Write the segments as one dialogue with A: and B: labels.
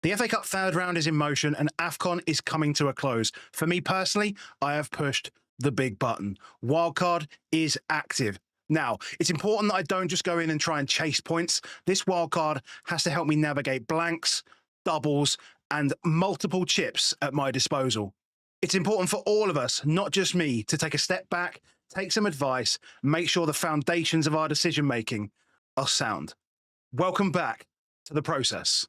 A: The FA Cup third round is in motion and AFCON is coming to a close. For me personally, I have pushed the big button. Wildcard is active. Now, it's important that I don't just go in and try and chase points. This wildcard has to help me navigate blanks, doubles, and multiple chips at my disposal. It's important for all of us, not just me, to take a step back, take some advice, make sure the foundations of our decision-making are sound. Welcome back to the process.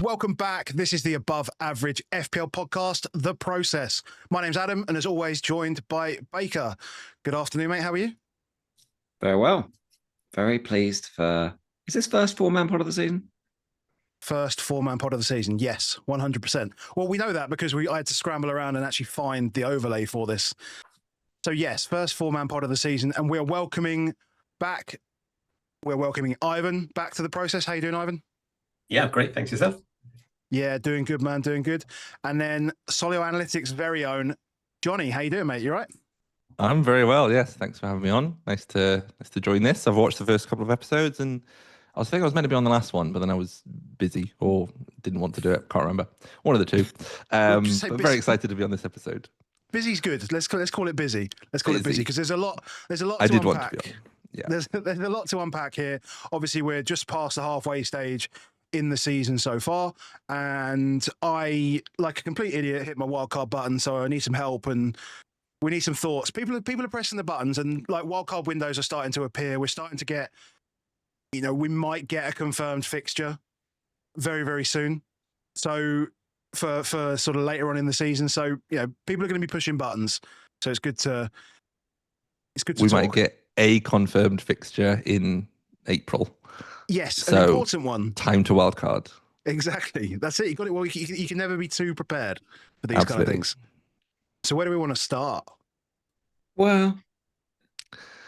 A: Welcome back. This is the Above Average FPL podcast, The Process. My name's Adam, and as always, joined by Baker. Good afternoon, mate. How are you?
B: Very well. Very pleased for... Is this first four-man pod of the season?
A: First four-man pod of the season, yes, 100%. Well, we know that because I had to scramble around and actually find the overlay for this. So yes, first four-man pod of the season, and we're welcoming Ivan back to the process. How you doing, Ivan?
C: Yeah, great. Thanks yourself.
A: Yeah, doing good, man. Doing good. And then Solio Analytics' very own Jonny. How you doing, mate? You right?
D: I'm very well. Yes, thanks for having me on. Nice to join this. I've watched the first couple of episodes, and I was meant to be on the last one, but then I was busy or didn't want to do it. Can't remember. One of the two. But very excited to be on this episode.
A: Busy's good. Let's call it busy. Let's call it busy because there's a lot. There's a lot to unpack.
D: Want to be on. Yeah.
A: There's a lot to unpack here. Obviously, we're just past the halfway stage in the season so far, and I, like a complete idiot, hit my wildcard button, so I need some help and we need some thoughts. People are pressing the buttons, and like wildcard windows are starting to appear. We're starting to get, we might get a confirmed fixture very, very soon. So for sort of later on in the season. So, people are going to be pushing buttons. So it's good to
D: we
A: talk.
D: Might get a confirmed fixture in April.
A: Yes,
D: so,
A: an important one.
D: Time to wildcard. Exactly.
A: That's it. You got it. Well, you can never be too prepared for these kind of things. So where do we want to start?
B: Well,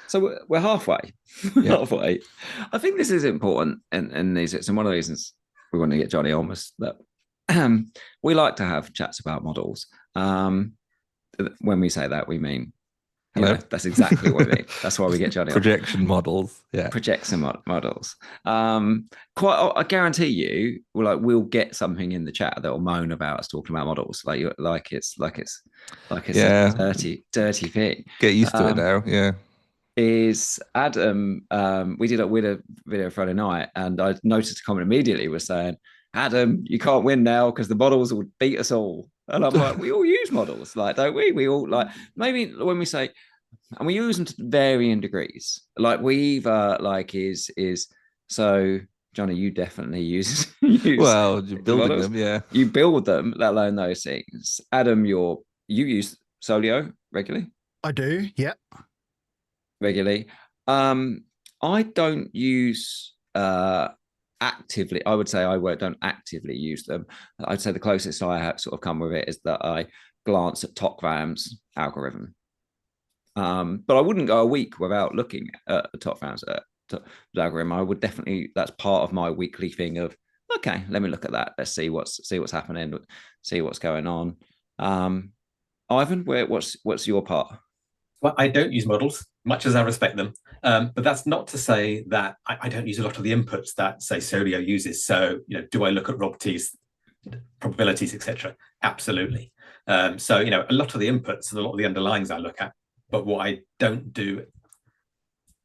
B: so we're halfway.
D: Yeah.
B: Halfway. I think this is important, and it's one of the reasons we want to get Jonny on was that we like to have chats about models. When we say that, we mean. That's exactly what we mean. That's why we get Jonny on.
D: Projection models. Yeah.
B: Projection models. I guarantee you, we'll get something in the chat that will moan about us talking about models. Like it's
D: yeah.
B: a dirty thing.
D: Get used to it now. Yeah.
B: Is Adam? We did a video Friday night, and I noticed a comment immediately was saying, "Adam, you can't win now because the models will beat us all." And I'm like, we all use models, don't we? We all maybe when we say, and we use them to varying degrees. We either is so Jonny, you definitely use
D: well, you're building models. Them, yeah.
B: You build them, let alone those things. Adam, you use Solio regularly?
A: I do, yeah.
B: Regularly. I don't use actively, I would say don't actively use them. I'd say the closest I have sort of come with it is that I glance at Tokram's algorithm. But I wouldn't go a week without looking at Tokram's algorithm. I would definitely, that's part of my weekly thing of, okay, let me look at that. Let's see what's happening, see what's going on. Ivan, what's your part?
C: Well, I don't use models, much as I respect them. But that's not to say that I don't use a lot of the inputs that, say, Solio uses. So, do I look at Rob T's probabilities, etc.? Absolutely. So, a lot of the inputs and a lot of the underlyings I look at. But what I don't do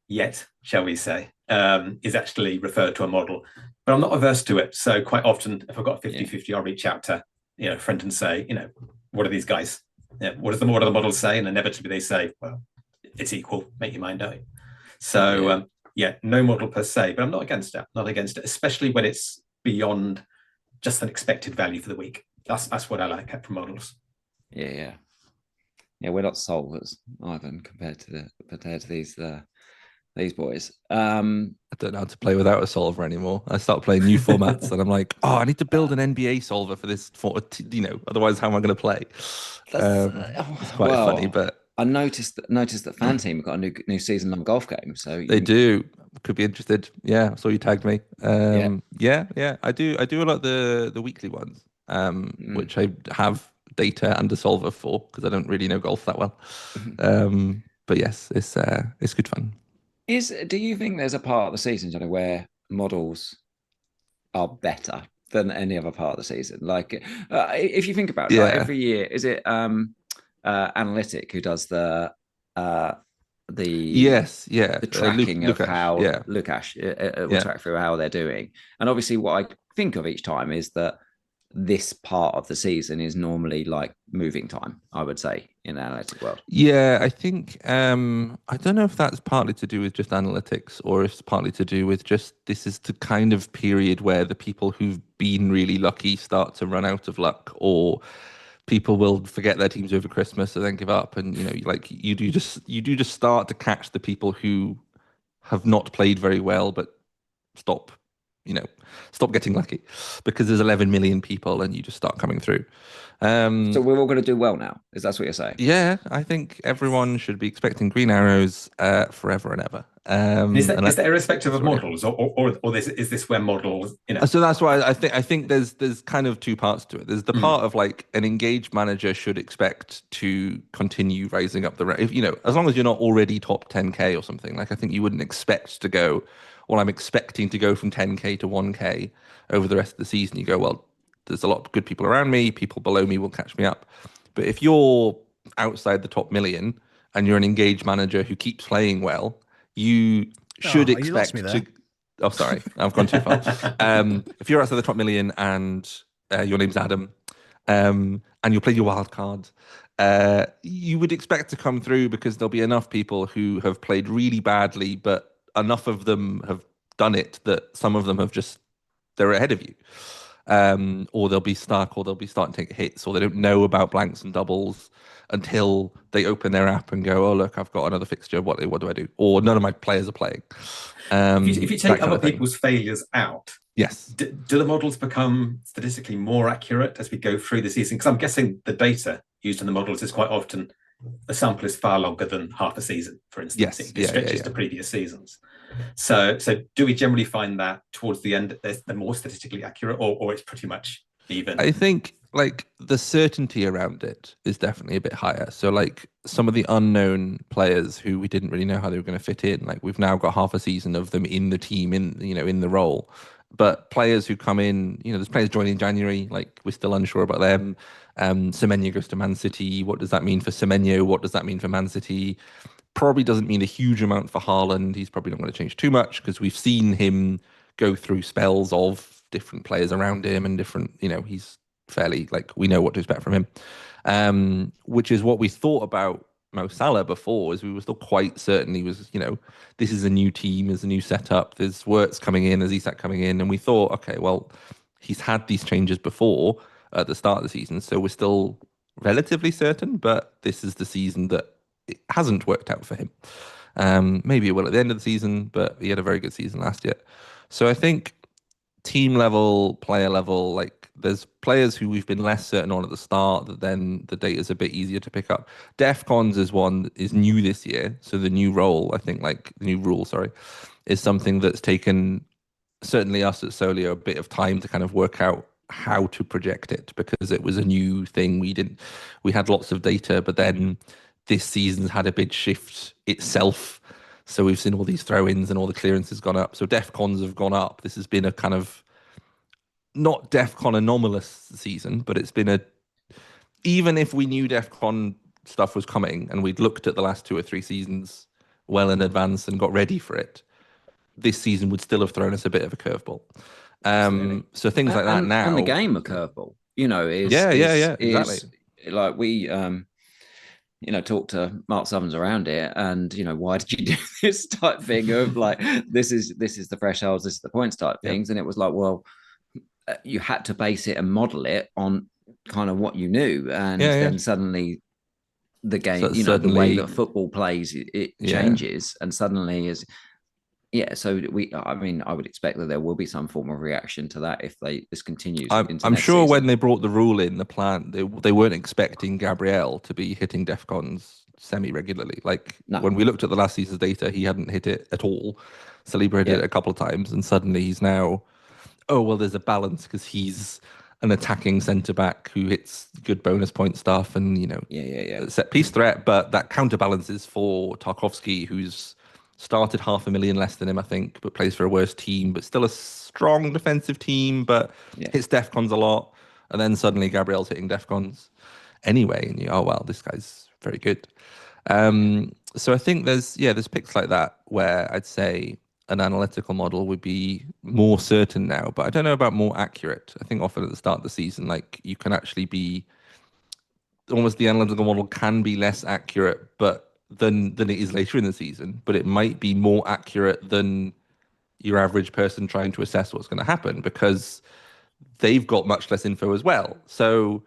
C: yet, shall we say, is actually refer to a model. But I'm not averse to it. So quite often, if I've got a 50-50, I'll reach out to a friend and say, what are these guys? What do the models say? And inevitably they say, well, it's equal. Make your mind up. So no model per se, but I'm not against it. Not against it, especially when it's beyond just an expected value for the week. That's what I like from models.
B: Yeah. We're not solvers, Ivan, compared to these boys. I
D: don't know how to play without a solver anymore. I start playing new formats, and I'm like, I need to build an NBA solver for this. Otherwise, how am I going to play? It's quite funny, but
B: I noticed that Fan Team have got a new season long golf game. So
D: They do. Could be interested. Yeah, I saw you tagged me. Yeah. I do a lot of the weekly ones, which I have data and a solver for because I don't really know golf that well. But yes, it's good fun.
B: Do you think there's a part of the season, Johnny, where models are better than any other part of the season? Like, if you think about it, like every year, is it Analytic who does the tracking of how Lukash will track through how they're doing? And obviously, what I think of each time is that this part of the season is normally like moving time, I would say, in the analytic world.
D: Yeah, I think I don't know if that's partly to do with just analytics or if it's partly to do with just this is the kind of period where the people who've been really lucky start to run out of luck, or people will forget their teams over Christmas and then give up. And you do just start to catch the people who have not played very well but stop getting lucky because there's 11 million people and you just start coming through.
B: So we're all going to do well now. Is that what you're saying?
D: Yeah, I think everyone should be expecting green arrows forever and ever.
C: Is that irrespective of models, or is this where models?
D: So that's why I think there's kind of two parts to it. There's the part of like an engaged manager should expect to continue rising up the rank. As long as you're not already top 10k or something. Like I think you wouldn't expect to go. Well, I'm expecting to go from 10k to 1k over the rest of the season. You go, well, there's a lot of good people around me. People below me will catch me up. But if you're outside the top million and you're an engaged manager who keeps playing well, you should expect to. Oh, sorry, I've gone too far. If you're outside the top million and your name's Adam, and you'll play your wild card, you would expect to come through because there'll be enough people who have played really badly, but enough of them have done it that some of them they're ahead of you. Or they'll be stuck, or they'll be starting to take hits, or they don't know about blanks and doubles until they open their app and go, oh, look, I've got another fixture. What do I do? Or none of my players are playing.
C: If you take other people's failures out,
D: yes,
C: do the models become statistically more accurate as we go through the season? Because I'm guessing the data used in the models is quite often the sample is far longer than half a season, for instance.
D: Yes,
C: it stretches to previous seasons. So do we generally find that towards the end they're more statistically accurate, or it's pretty much even?
D: I think like the certainty around it is definitely a bit higher. So like some of the unknown players who we didn't really know how they were going to fit in, like we've now got half a season of them in the team, in the role. But players who come in, there's players joining in January, like we're still unsure about them. Semenyo goes to Man City. What does that mean for Semenyo? What does that mean for Man City? Probably doesn't mean a huge amount for Haaland. He's probably not going to change too much because we've seen him go through spells of different players around him and different, he's fairly we know what to expect from him. Which is what we thought about Mo Salah before, is we were still quite certain he was, this is a new team, there's a new setup, there's Wirtz coming in, there's Isak coming in, and we thought, okay, well, he's had these changes before at the start of the season, so we're still relatively certain, but this is the season that it hasn't worked out for him. Maybe it will at the end of the season, but he had a very good season last year. So I think team level, player level, there's players who we've been less certain on at the start that then the data is a bit easier to pick up. DEFCONs is new this year. So the new role, I think, the new rule, is something that's taken certainly us at Solio a bit of time to kind of work out how to project it, because it was a new thing. We had lots of data, but then this season's had a big shift itself. So we've seen all these throw-ins and all the clearances gone up. So DEFCONs have gone up. This has been a kind of not DEFCON anomalous season, but it's been even if we knew DEFCON stuff was coming and we'd looked at the last 2 or 3 seasons well in advance and got ready for it, this season would still have thrown us a bit of a curveball. So things like that now.
B: And the game a curveball,
D: exactly.
B: Like we, talk to Mark Summons around it, and why did you do this type thing of this is the thresholds, this is the points type things, and it was like, well, you had to base it and model it on kind of what you knew, and then suddenly the game, the way that football plays, it changes, and suddenly is. Yeah, so I would expect that there will be some form of reaction to that if this continues.
D: I'm sure season. When they brought the rule in, the plan, they weren't expecting Gabriel to be hitting DEFCONs semi-regularly. Like
B: No.
D: when we looked at the last season's data, he hadn't hit it at all. Saliba hit it a couple of times, and suddenly he's now, oh, well, there's a balance because he's an attacking centre-back who hits good bonus point stuff and, you know, set-piece threat, but that counterbalances for Tarkowski, who's started 500,000 less than him, I think, but plays for a worse team, but still a strong defensive team, but hits DEFCONs a lot. And then suddenly Gabriel's hitting DEFCONs anyway, and you, oh, well, this guy's very good. So I think there's picks like that where I'd say an analytical model would be more certain now, but I don't know about more accurate. I think often at the start of the season, like you can actually be almost the analytical model can be less accurate, but than it is later in the season, but it might be more accurate than your average person trying to assess what's going to happen because they've got much less info as well. So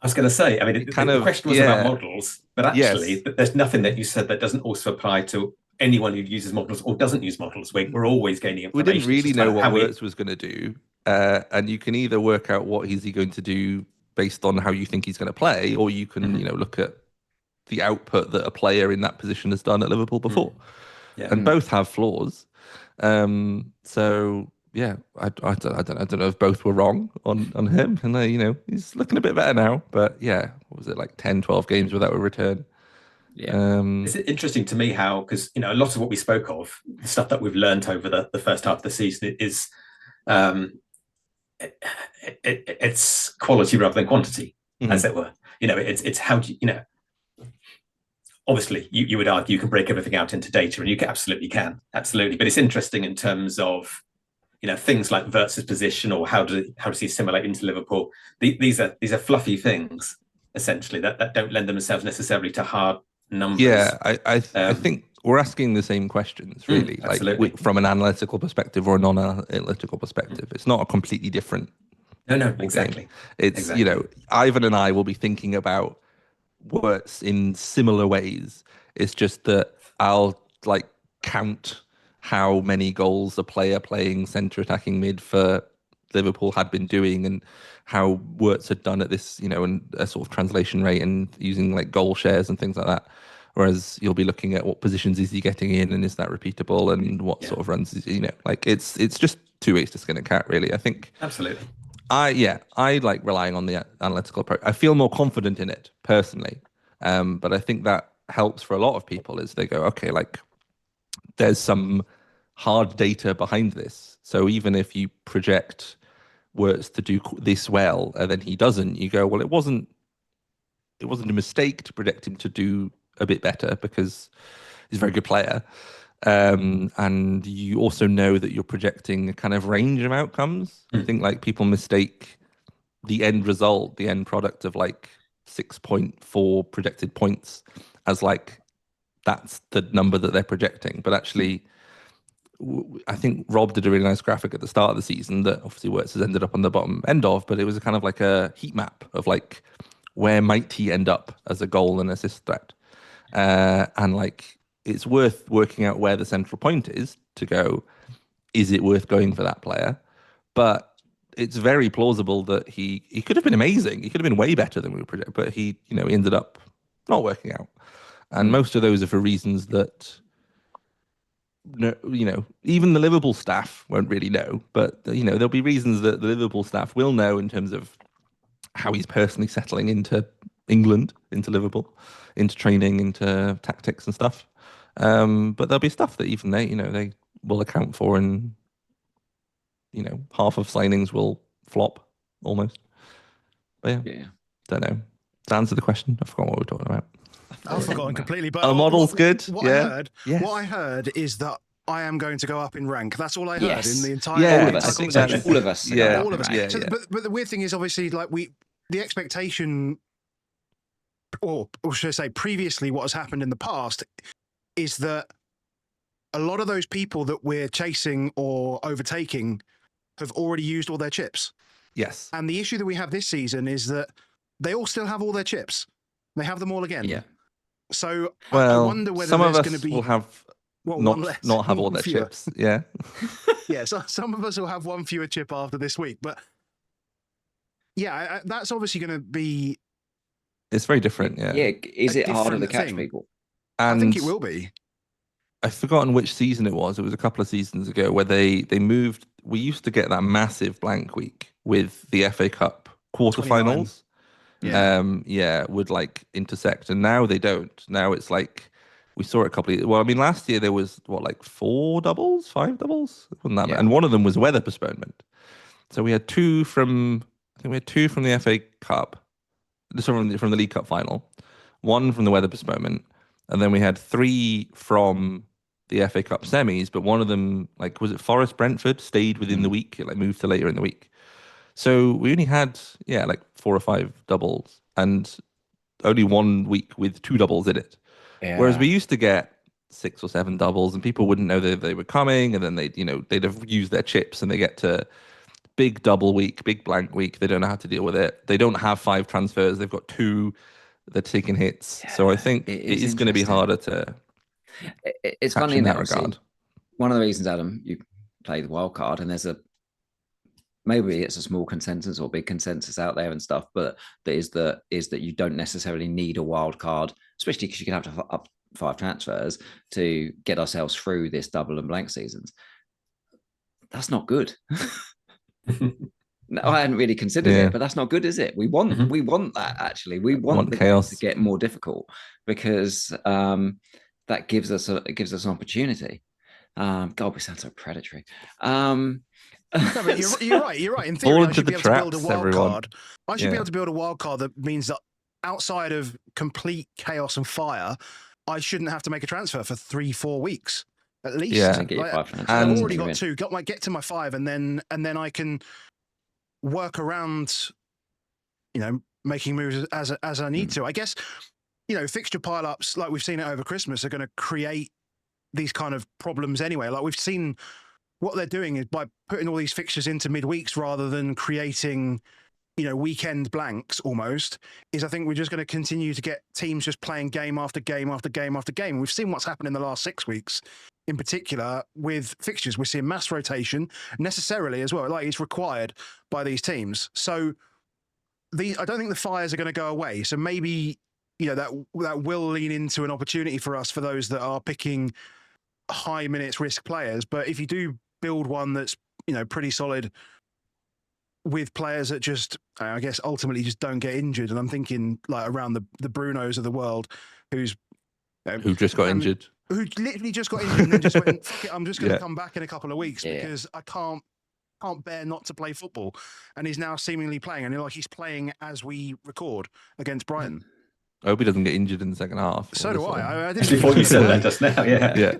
C: I was going to say, I mean, the question was about models, but actually there's nothing that you said that doesn't also apply to anyone who uses models or doesn't use models. We're always gaining information.
D: We didn't really know what Wirtz was going to do. And you can either work out what is he going to do based on how you think he's going to play, or you can, you know, look at the output that a player in that position has done at Liverpool before. And both have flaws. So yeah, I don't know if both were wrong on him. And you know, he's looking a bit better now. But yeah, what was it, like 10, 12 games without a return?
C: It's interesting to me how, because you know, a lot of what we spoke of, the stuff that we've learned over the first half of the season is it's quality rather than quantity, as it were. You know, it's how do you know. Obviously, you would argue you can break everything out into data, and you absolutely can, absolutely. But it's interesting in terms of, you know, things like Wirtz's position or how does he assimilate into Liverpool. These are fluffy things essentially that don't lend themselves necessarily to hard numbers.
D: Yeah, I think we're asking the same questions really, like from an analytical perspective or a non-analytical perspective. It's not a completely different.
C: No, exactly.
D: Game. It's you know, Ivan and I will be thinking about Wirtz in similar ways. It's just that I'll like count how many goals a player playing centre attacking mid for Liverpool had been doing and how Wirtz had done at this, you know, and a sort of translation rate and using like goal shares and things like that. Whereas you'll be looking at what positions is he getting in and is that repeatable and what sort of runs is, you know, like it's just two ways to skin a cat, really. I think
C: absolutely.
D: I like relying on the analytical approach. I feel more confident in it personally, but I think that helps for a lot of people is they go, okay, like there's some hard data behind this. So even if you project Wirtz to do this well and then he doesn't, you go, well, it wasn't a mistake to project him to do a bit better because he's a very good player. And you also know that you're projecting a kind of range of outcomes. I think like people mistake the end result, the end product of like 6.4 projected points as like that's the number that they're projecting. But actually, I think Rob did a really nice graphic at the start of the season that obviously Wirtz has ended up on the bottom end of, but it was a kind of like a heat map of like where might he end up as a goal and assist threat. And like, it's worth working out where the central point is to go, is it worth going for that player? But it's very plausible that he could have been amazing. He could have been way better than we were projecting, but he ended up not working out. And most of those are for reasons that, you know, even the Liverpool staff won't really know, but, you know, there'll be reasons that the Liverpool staff will know in terms of how he's personally settling into England, into Liverpool, into training, into tactics and stuff. But there'll be stuff that even they will account for, and you know, half of signings will flop almost. But yeah. Don't know. To answer the question, I forgot what we were talking about.
A: I've forgotten completely. But
D: our model's good.
A: What I heard is that I am going to go up in rank. That's all I heard in the entire.
B: Yeah, I think that's all of us.
A: Yeah, all of us.
D: Yeah,
A: But the weird thing is, obviously, like the expectation, or should I say, previously, what has happened in the past is that a lot of those people that we're chasing or overtaking have already used all their chips.
D: Yes.
A: And the issue that we have this season is that they all still have all their chips. They have them all again.
B: Yeah.
A: So I wonder whether
D: some
A: there's
D: of
A: going
D: us
A: to be
D: will have not have all their chips. Yeah.
A: Yeah. So some of us will have one fewer chip after this week, but yeah, that's obviously going to be.
D: It's very different. Yeah.
B: Yeah. Is it harder to catch people?
A: I think it
D: And
A: will be.
D: I've forgotten which season it was. It was a couple of seasons ago where they moved. We used to get that massive blank week with the FA Cup
A: 29.
D: quarterfinals.
A: Yeah.
D: Yeah, would like intersect, and now they don't. Now it's like we saw it a couple of. Well, I mean, last year there was what, like 4 doubles, 5 doubles, it wasn't that
B: Yeah.
D: and one of them was weather postponement. So we had 2 from. I think we had 2 from the FA Cup, from the League Cup final, 1 from the weather postponement, and then we had 3 from the FA Cup semis. But one of them, like, was it Forest Brentford, stayed within the week, it like moved to later in the week. So we only had like 4 or 5 doubles, and only 1 week with 2 doubles in it. Whereas we used to get 6 or 7 doubles, and people wouldn't know that they were coming, and then they'd have used their chips, and they get to big double week, big blank week. They don't know how to deal with it. They don't have 5 transfers. They've got 2. They're taking hits. So I think it is going to be harder to.
B: It's funny in that regard. One of the reasons, Adam, you play the wild card, and maybe it's a small consensus or big consensus out there and stuff, but is that you don't necessarily need a wild card, especially because you can have up 5 transfers to get ourselves through this double and blank seasons. That's not good. No, I hadn't really considered it, but that's not good, is it? We want that, actually. We want the chaos to get more difficult, because that gives us an opportunity. God, we sound so predatory.
A: No, but you're right. In theory, I should be able to build a wild card. I should be able to build a wild card that means that outside of complete chaos and fire, I shouldn't have to make a transfer for 3-4 weeks at least.
B: Yeah,
A: I've already got 2. Might get to my 5, and then I can work around, making moves as I need to. I guess, fixture pile-ups like we've seen it over Christmas are going to create these kind of problems anyway. Like we've seen, what they're doing is by putting all these fixtures into midweeks rather than creating, weekend blanks almost, is I think we're just going to continue to get teams just playing game after game after game after game. We've seen what's happened in the last 6 weeks, in particular with fixtures. We're seeing mass rotation necessarily as well. Like it's required by these teams. So I don't think the fires are going to go away. So maybe, that will lean into an opportunity for us, for those that are picking high minutes risk players. But if you do build one that's, pretty solid with players that just, I guess, ultimately just don't get injured. And I'm thinking like around the Brunos of the world, who
D: just got injured.
A: Who literally just got injured and then just went, fuck it, I'm just going to come back in a couple of weeks because I can't bear not to play football. And he's now seemingly playing, and he's playing as we record against Brighton.
D: I hope he doesn't get injured in the second half.
A: So do I. I didn't
C: actually thought you said that just now. Yeah.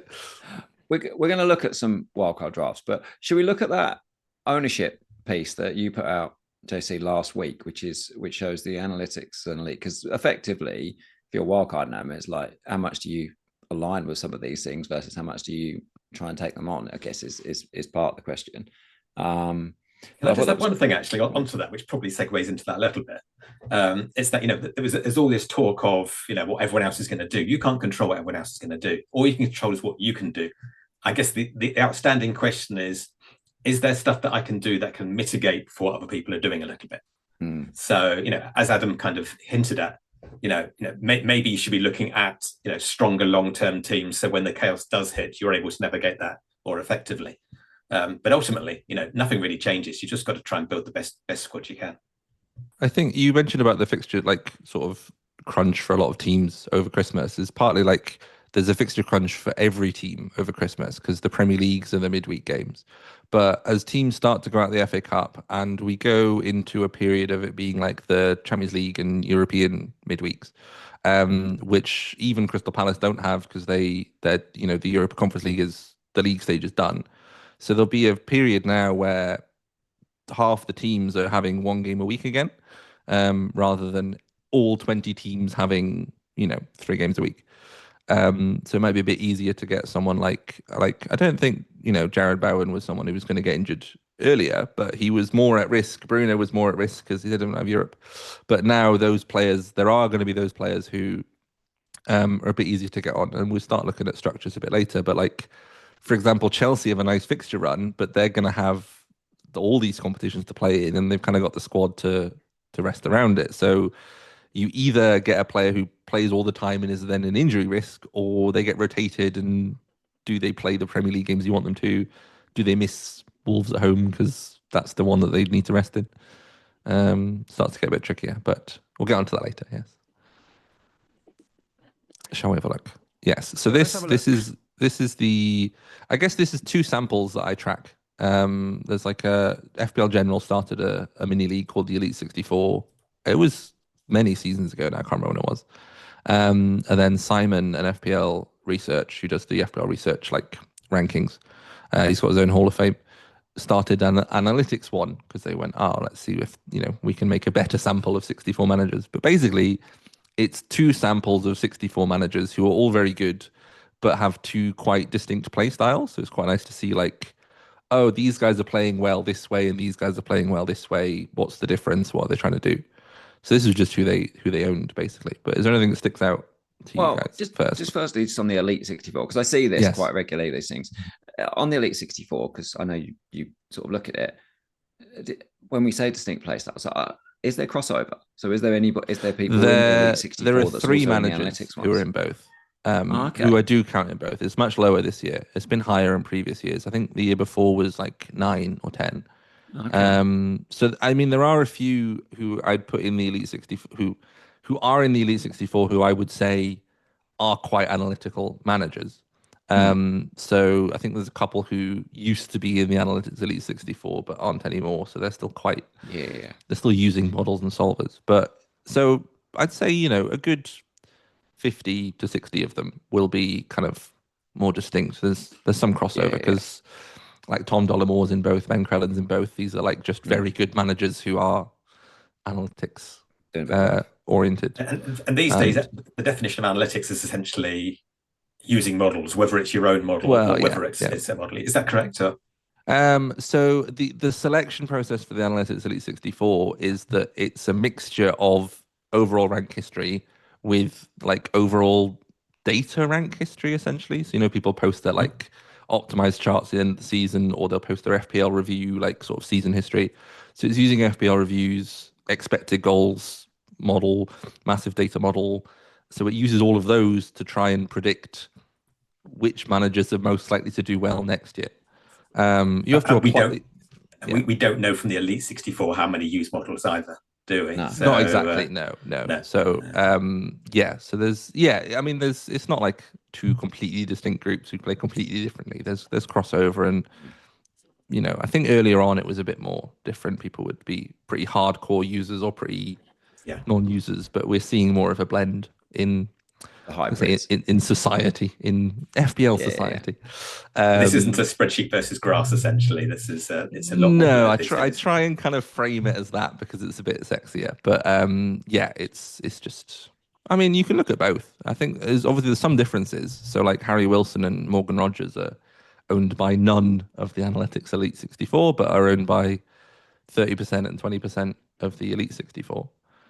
B: We're going to look at some wildcard drafts, but should we look at that ownership piece that you put out, JC, last week, which shows the analytics and because effectively, if you're a wildcard now, it's like, how much do you align with some of these things versus how much do you try and take them on? I guess is part of the question.
C: Can I just have one thing actually onto that, which probably segues into that a little bit? It's that there's all this talk of what everyone else is going to do. You can't control what everyone else is going to do. All you can control is what you can do. I guess the outstanding question is there stuff that I can do that can mitigate for what other people are doing a little bit? So as Adam kind of hinted at, maybe you should be looking at stronger long-term teams, so when the chaos does hit, you're able to navigate that more effectively. But ultimately, nothing really changes. You just got to try and build the best squad you can.
D: I think you mentioned about the fixture, like sort of crunch for a lot of teams over Christmas is partly like there's a fixture crunch for every team over Christmas because the Premier Leagues and the midweek games. But as teams start to go out the FA Cup and we go into a period of it being like the Champions League and European midweeks, which even Crystal Palace don't have because the Europa Conference League the league stage is done. So there'll be a period now where half the teams are having 1 game a week again, rather than all 20 teams having 3 games a week. So it might be a bit easier to get someone like I don't think Jared Bowen was someone who was going to get injured earlier, but he was more at risk. Bruno was more at risk because he didn't have Europe. But now there are going to be those players who are a bit easier to get on, and we'll start looking at structures a bit later. But for example, Chelsea have a nice fixture run, but they're going to have all these competitions to play in, and they've kind of got the squad to rest around it. So you either get a player who plays all the time and is then an injury risk, or they get rotated, and do they play the Premier League games you want them to? Do they miss Wolves at home because that's the one that they need to rest in? Starts to get a bit trickier, but we'll get onto that later. Yes. Shall we have a look? Yes. So this is the, I guess this is two samples that I track. There's like a FPL General started a mini league called the Elite 64. It was many seasons ago now. I can't remember when it was. And then Simon and FPL Research, who does the FPL Research like rankings, he's got his own Hall of Fame, started an analytics one because they went, let's see if we can make a better sample of 64 managers. But basically, it's two samples of 64 managers who are all very good, but have two quite distinct play styles. So it's quite nice to see like, oh, these guys are playing well this way, and these guys are playing well this way. What's the difference? What are they trying to do? So this is just who they owned, basically. But is there anything that sticks out to you guys
B: just firstly, just on the Elite 64, because I see this quite regularly, these things. On the Elite 64, because I know you sort of look at it, when we say distinct play styles, is there crossover? So is there people in the Elite 64?
D: There are three managers who are in both. Who I do count in both. It's much lower this year. It's been higher in previous years. I think the year before was like 9 or 10. Okay. So I mean, there are a few who I'd put in the Elite 64 who are in the Elite 64 who I would say are quite analytical managers. So I think there's a couple who used to be in the Analytics Elite 64 but aren't anymore. So they're still quite they're still using models and solvers. But so I'd say a good 50 to 60 of them will be kind of more distinct. There's some crossover because like Tom Dollamore's in both, Ben Crellin's in both. These are like just very good managers who are analytics oriented.
C: And these days, the definition of analytics is essentially using models, whether it's your own model or whether it's a model. Is that correct? Or?
D: So the selection process for the Analytics Elite 64 is that it's a mixture of overall rank history with like overall data rank history, essentially. So people post their like optimized charts at the end of the season, or they'll post their FPL review, like sort of season history. So it's using FPL reviews, expected goals model, massive data model. So it uses all of those to try and predict which managers are most likely to do well next year. You have to apply.
C: We don't know from the Elite 64 how many use models either, do we?
D: No, not exactly. No. So so there's I mean it's not like two completely distinct groups who play completely differently. There's crossover, and I think earlier on it was a bit more different. People would be pretty hardcore users or pretty non-users, but we're seeing more of a blend in in society, in FPL society.
C: This isn't a spreadsheet versus grass, essentially. This is it's a lot more.
D: No, I try and kind of frame it as that because it's a bit sexier. But it's just. I mean, you can look at both. I think there's some differences. So like Harry Wilson and Morgan Rogers are owned by none of the Analytics Elite 64, but are owned by 30% and 20% of the Elite 64.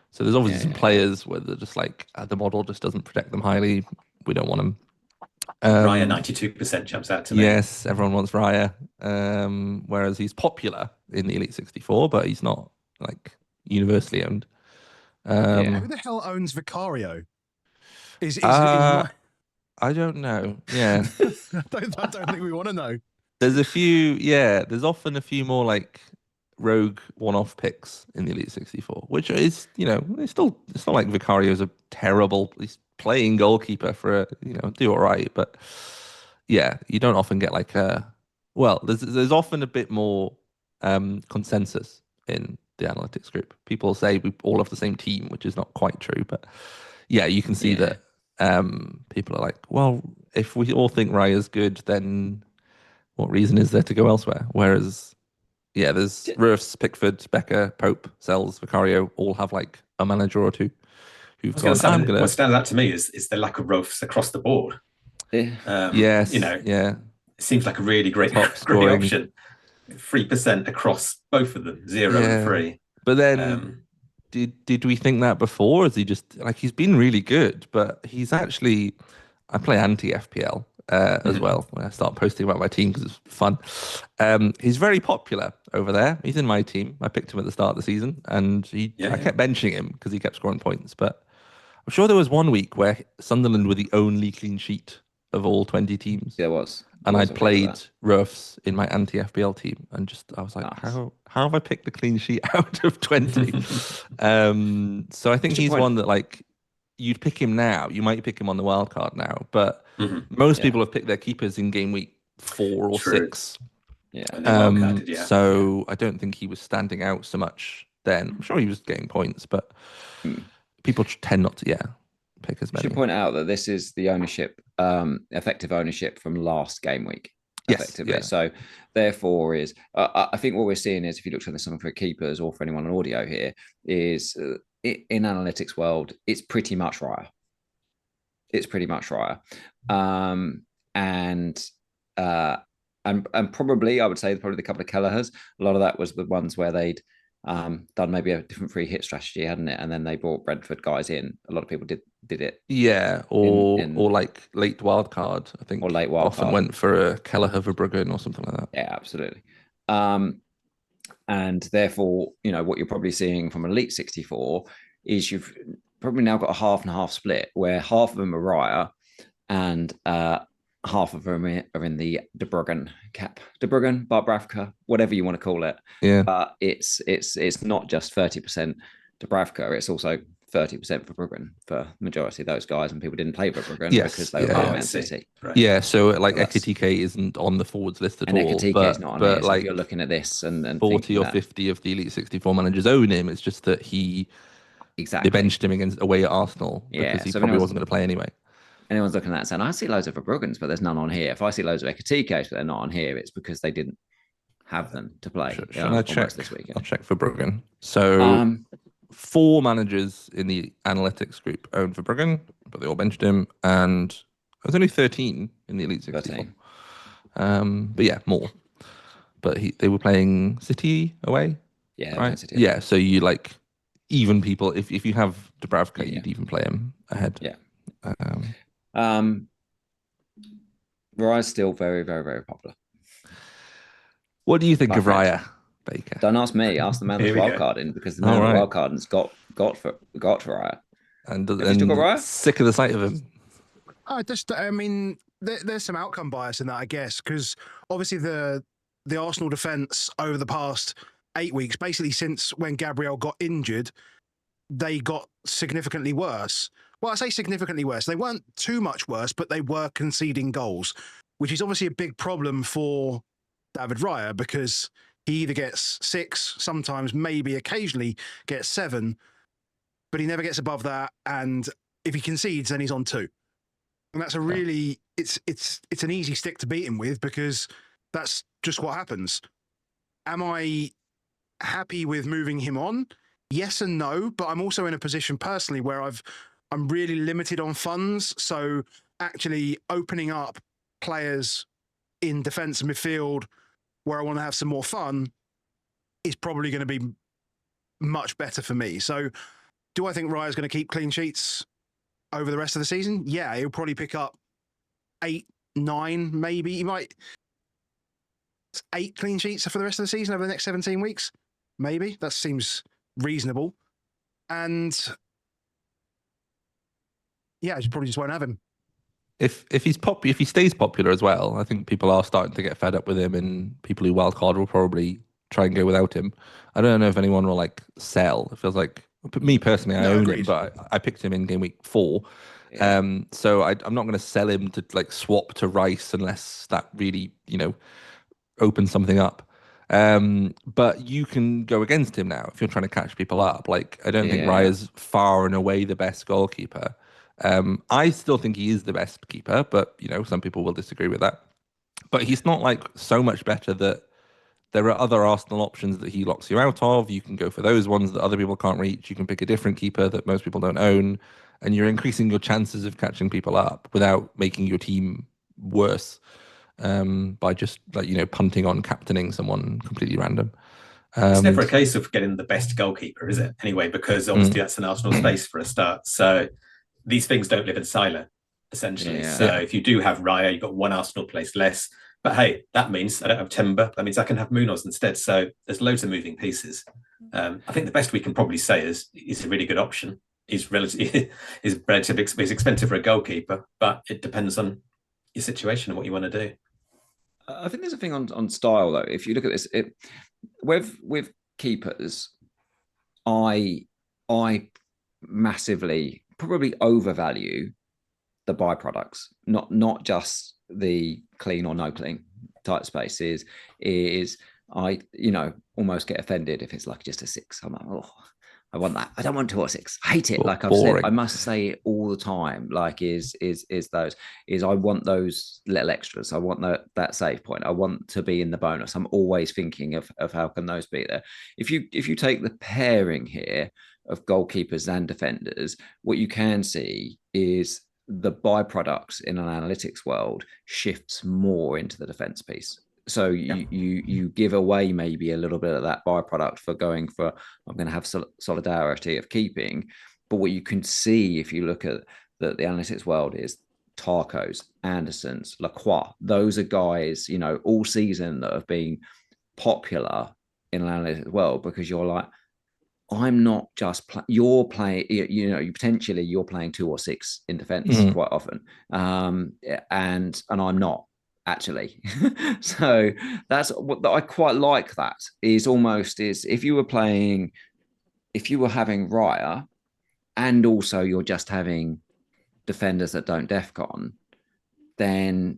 D: So there's obviously some players where they're just like the model just doesn't protect them highly. We don't want them.
C: Raya 92% jumps out to me.
D: Yes, everyone wants Raya. Whereas he's popular in the Elite 64, but he's not like universally owned.
A: Who the hell owns Vicario?
D: I don't know. Yeah.
A: I don't think we want to know.
D: There's a few, there's often a few more like rogue one-off picks in the Elite 64, which is, it's not like Vicario's a terrible, he's playing goalkeeper for do all right, but you don't often get like there's often a bit more consensus in the analytics group. People say we all have the same team, which is not quite true, but you can see that people are like, well, if we all think Raya's good, then what reason is there to go elsewhere? Whereas there's Roofs, Pickford, Becker, Pope, Sells, Vicario all have like a manager or two who've gone.
C: What stands out to me is the lack of Roofs across the board. It seems like a really great option. 3% across both of them, 0 and 3.
D: But then, did we think that before? Is he just like he's been really good, but he's actually? I play anti-FPL as well. When I start posting about my team because it's fun. He's very popular over there. He's in my team. I picked him at the start of the season, and I kept benching him because he kept scoring points. But I'm sure there was one week where Sunderland were the only clean sheet of all 20 teams.
B: There was.
D: And
B: There was
D: I'd
B: a week of
D: played
B: that.
D: Roofs in my anti-FPL team, and I was like,
B: Nice.
D: how have I picked the clean sheet out of 20? So I think
B: What's your
D: he's
B: point?
D: one that, like, you'd pick him now. You might pick him on the wild card now, but
C: Mhm.
D: most
B: Yeah.
D: people have picked their keepers in game week 4 or
C: True.
D: 6.
B: Yeah.
C: And they wildcarded, yeah.
D: So I don't think he was standing out so much then. I'm sure he was getting points, but people tend not to, pick as
B: I
D: many.
B: should point out that this is the ownership, effective ownership from last game week.
D: Yes,
B: Effectively.
D: yeah.
B: So therefore is I think what we're seeing is, if you look at this something for keepers or for anyone on audio here, is in analytics world, it's pretty much Raya. It's pretty much Raya. And probably I would say probably the couple of Kelleher's, a lot of that was the ones where they'd done maybe a different free hit strategy, hadn't it? And then they brought Brentford guys in. A lot of people did it.
D: Yeah, or like late wild card. I think
B: Or late wild
D: often
B: card.
D: went for a Kelleher Verbruggen or something like that.
B: Yeah, absolutely. And therefore, what you're probably seeing from Elite 64 is you've probably now got a half and half split, where half of them are Raya and half of them are in the De Bruggen cap. De Bruggen, Barbravka, whatever you want to call it.
D: Yeah.
B: But it's not just 30% Dubravka, it's also 30% for Bruggen for the majority of those guys, and people didn't play for Bruggen because they were playing Man City.
C: Right.
D: Yeah, so like
B: So
D: Ekitike isn't on the forwards list at
B: and
D: all.
B: Ekitike is not on
D: but
B: here. So
D: like
B: if you're looking at this and
D: 40 or
B: that,
D: 50 of the Elite 64 managers own him, it's just that
B: exactly
D: they benched him away at Arsenal because he
B: so
D: probably wasn't going to play anyway.
B: Anyone's looking at that and saying, I see loads of Verbruggens, but there's none on here. If I see loads of Ekatikes, but they're not on here, it's because they didn't have them to play.
D: Shall I check
B: this weekend?
D: I'll check for Bruggen. So 4 managers in the analytics group own Verbruggen, but they all benched him, and there's only 13 in the Elite 64. But yeah, more. But they were playing City away.
B: Yeah,
D: right?
B: City away.
D: Yeah, so you like even people. If you have Dubravka,
B: Yeah.
D: you'd even play him ahead.
B: Yeah. Raya's still very, very, very popular.
D: What do you think of
B: friend.
D: Raya, Baker?
B: Don't ask me. Ask the man that's
C: Here we go.
B: wildcarding, because the man that's wildcarding's got Raya.
D: And
B: Have you still got Raya?
D: Sick of the sight of him.
A: I mean, there's some outcome bias in that, I guess, because obviously the Arsenal defence over the past 8 weeks, basically since when Gabriel got injured, they got significantly worse. Well, I say significantly worse. They weren't too much worse, but they were conceding goals, which is obviously a big problem for David Raya, because he either gets 6, sometimes maybe occasionally gets 7, but he never gets above that. And if he concedes, then he's on 2. And that's a really, it's an easy stick to beat him with, because that's just what happens. Am I happy with moving him on? Yes and no, but I'm also in a position personally where I'm really limited on funds. So actually opening up players in defence and midfield where I want to have some more fun is probably going to be much better for me. So do I think Raya's going to keep clean sheets over the rest of the season? Yeah, he'll probably pick up 8, 9, maybe. He might 8 clean sheets for the rest of the season over the next 17 weeks. Maybe. That seems reasonable. And yeah, I probably just won't have him.
D: If he stays popular as well, I think people are starting to get fed up with him, and people who wildcard will probably try and go without him. I don't know if anyone will like sell. It feels like, me personally, I own him, but I picked him in game week 4.
B: Yeah.
D: So I'm not going to sell him to like swap to Rice unless that really, opens something up. But you can go against him now if you're trying to catch people up. Like, I don't think Raya's far and away the best goalkeeper. I still think he is the best keeper, but some people will disagree with that. But he's not like so much better that there are other Arsenal options that he locks you out of. You can go for those ones that other people can't reach. You can pick a different keeper that most people don't own, and you're increasing your chances of catching people up without making your team worse by just like punting on captaining someone completely random.
C: It's never a case of getting the best goalkeeper, is it? Anyway, because obviously that's an Arsenal space for a start. So these things don't live in silo, essentially.
B: Yeah.
C: So if you do have Raya, you've got one Arsenal place less. But hey, that means I don't have Timber. That means I can have Munoz instead. So there's loads of moving pieces. I think the best we can probably say is a really good option. is relatively is expensive for a goalkeeper, but it depends on your situation and what you want to do.
B: I think there's a thing on style though. If you look at this, with keepers, I massively probably overvalue the byproducts, not just the clean or no clean type spaces. Is I almost get offended if it's like just a 6. I'm like, oh, I want that. I don't want 2 or 6. I hate it. Like I've said, I must say it all the time. Like I want those little extras. I want that save point. I want to be in the bonus. I'm always thinking of how can those be there. If you take the pairing here of goalkeepers and defenders, what you can see is the byproducts in an analytics world shifts more into the defense piece. So you give away maybe a little bit of that byproduct for going for, I'm going to have solidarity of keeping. But what you can see if you look at the analytics world is Tarkos, Andersons, Lacroix. Those are guys, all season that have been popular in an analytics world because you're like, I'm not just you're playing, you're playing 2 or 6 in defense quite often. And I'm not actually. So that's what I quite like. That is almost is if you were having Raya and also you're just having defenders that don't defcon, then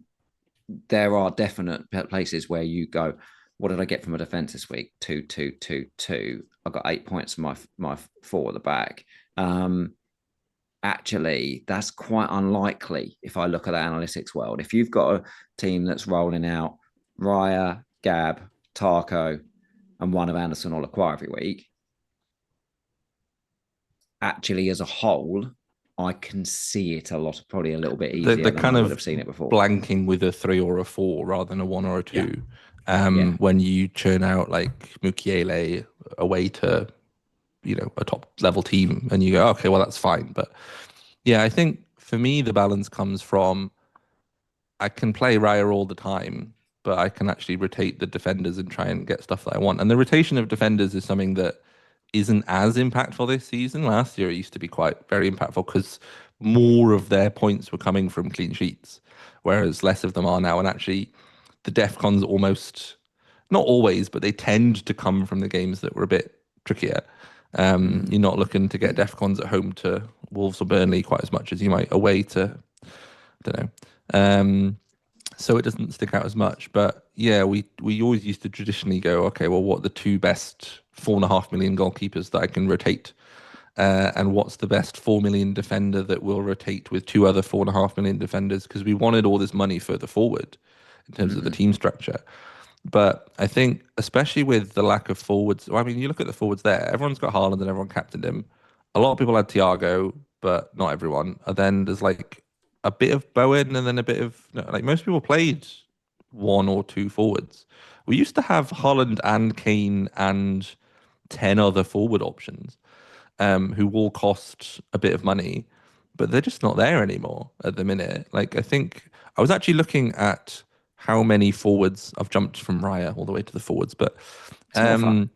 B: there are definite places where you go, what did I get from a defense this week? 2, 2, 2, 2. I got 8 points from my 4 at the back. Actually, that's quite unlikely if I look at the analytics world. If you've got a team that's rolling out Raya, Gab, Tarko, and one of Anderson or Lacroix every week, actually, as a whole, I can see it probably a little bit easier than I would have seen it before.
D: Blanking with a 3 or a 4 rather than a 1 or a 2. When you churn out like Mukiele away to a top level team and you go, okay, well that's fine. But yeah, I think for me the balance comes from I can play Raya all the time, but I can actually rotate the defenders and try and get stuff that I want. And the rotation of defenders is something that isn't as impactful this season. Last year it used to be very impactful because more of their points were coming from clean sheets, whereas less of them are now. And actually the defcons almost, not always, but they tend to come from the games that were a bit trickier. You're not looking to get defcons at home to Wolves or Burnley quite as much as you might away to, I don't know. So it doesn't stick out as much. But yeah, we always used to traditionally go, okay, well, what are the 2 best 4.5 million goalkeepers that I can rotate? And what's the best 4 million defender that will rotate with 2 other 4.5 million defenders? Because we wanted all this money further forward in terms of the team structure. But I think, especially with the lack of forwards, I mean, you look at the forwards there, everyone's got Haaland and everyone captained him. A lot of people had Thiago, but not everyone. And then there's like a bit of Bowen and then a bit of, like most people played 1 or 2 forwards. We used to have Haaland and Kane and 10 other forward options who all cost a bit of money, but they're just not there anymore at the minute. Like, I think I was actually looking at how many forwards I've jumped from Raya all the way to the forwards, but in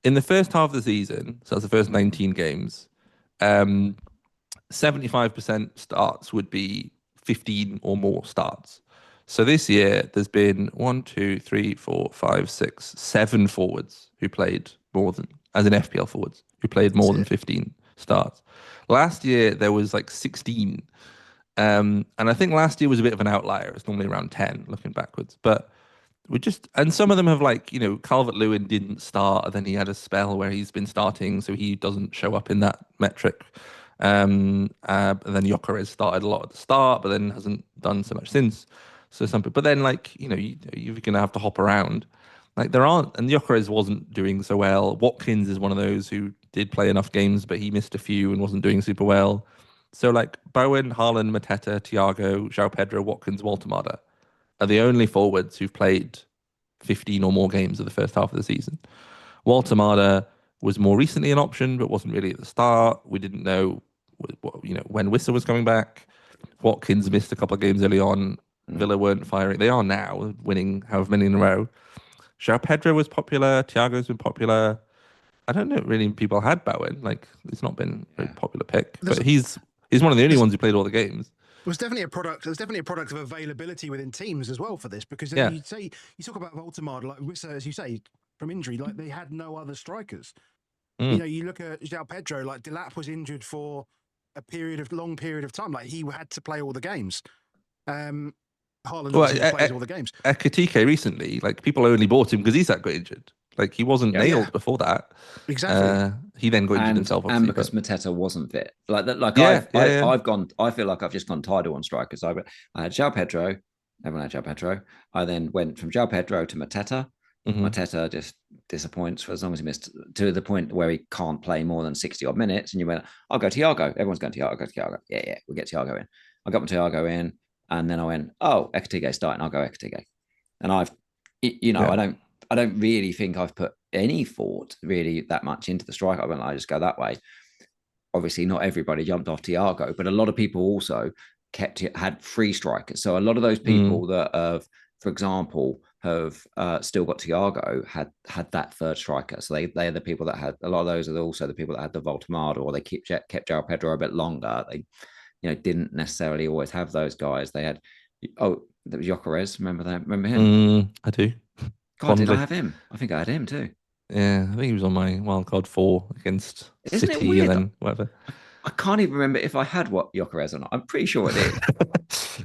D: the first half of the season, so that's the first 19 games, 75% starts would be 15 or more starts. So this year there's been 1, 2, 3, 4, 5, 6, 7 forwards who played more than, as in FPL forwards, who played more than 15 starts. Last year there was like 16. And I think last year was a bit of an outlier. It's normally around 10 looking backwards. But and some of them have Calvert-Lewin didn't start, and then he had a spell where he's been starting, so he doesn't show up in that metric. And then Gyökeres started a lot at the start, but then hasn't done so much since. So but then you're going to have to hop around. Like there aren't, and Gyökeres wasn't doing so well. Watkins is one of those who did play enough games, but he missed a few and wasn't doing super well. So like Bowen, Haaland, Mateta, Thiago, João Pedro, Watkins, Walter are the only forwards who've played 15 or more games of the first half of the season. Walter was more recently an option, but wasn't really at the start. We didn't know when Wissa was coming back. Watkins missed a couple of games early on. Villa weren't firing. They are now winning however many in a row. João Pedro was popular. Thiago's been popular. I don't know really people had Bowen. Like, it's not been a very popular pick,
A: There's
D: but he's one of the only ones who played all the games.
A: There's definitely a product of availability within teams as well for this, because
D: Yeah.
A: you talk about Voltemade, like Wissa, as you say, from injury, like they had no other strikers.
D: Mm.
A: You know, you look at João Pedro, like Delap was injured for a long period of time. Like he had to play all the games. Haaland obviously plays all the games.
D: Ekitike recently, like people only bought him because Isak got injured. Like he wasn't nailed before that.
A: Exactly.
D: He then got injured himself,
B: and because Mateta wasn't fit. Like that. Like
D: Yeah,
B: I've gone. I feel like I've just gone tidal on strikers. I had João Pedro. Everyone had João Pedro. I then went from João Pedro to Mateta.
D: Mhm.
B: Mateta just disappoints for as long as he missed to the point where he can't play more than 60 odd minutes. And you went, I'll go Thiago. Everyone's going Thiago. Yeah, we'll get Thiago in. I got my Thiago in, and then I went, oh, Ekitike starting. I'll go Ekitike. And I don't really think I've put any thought really that much into the striker. I just go that way. Obviously, not everybody jumped off Thiago, but a lot of people also had 3 strikers. So a lot of those people that have, for example, have still got Thiago had that third striker. So they're the people that had a lot of those are also the people that had the Voltemade, or they kept João Pedro a bit longer. They didn't necessarily always have those guys. They had there was Gyökeres. Remember that? Remember him?
D: I do.
B: God, did I have him? I think I had him too.
D: Yeah, I think he was on my wildcard 4 against
B: Isn't it
D: City
B: weird
D: and then whatever.
B: I can't even remember if I had Gyökeres or not. I'm pretty sure I did.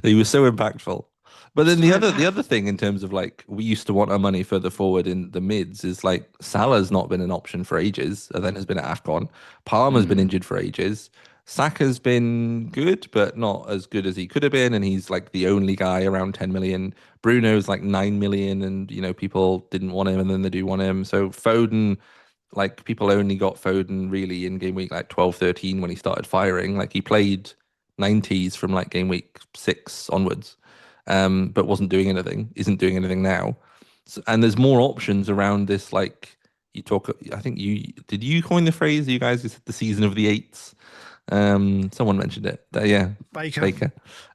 D: He was so impactful. But then the
B: So
D: other thing in terms of like we used to want our money further forward in the mids is like Salah's not been an option for ages, and then has been at AFCON. Palmer's been injured for ages. Saka's been good, but not as good as he could have been, and he's like the only guy around 10 million. Bruno's like 9 million, and people didn't want him, and then they do want him. So Foden, like people only got Foden really in game week like 12, 13 when he started firing. Like he played 90s from like game week 6 onwards, but wasn't doing anything. Isn't doing anything now. So, and there's more options around this. Like you talk, I think did you coin the phrase? You guys said the season of the eights. Someone mentioned it. Baker.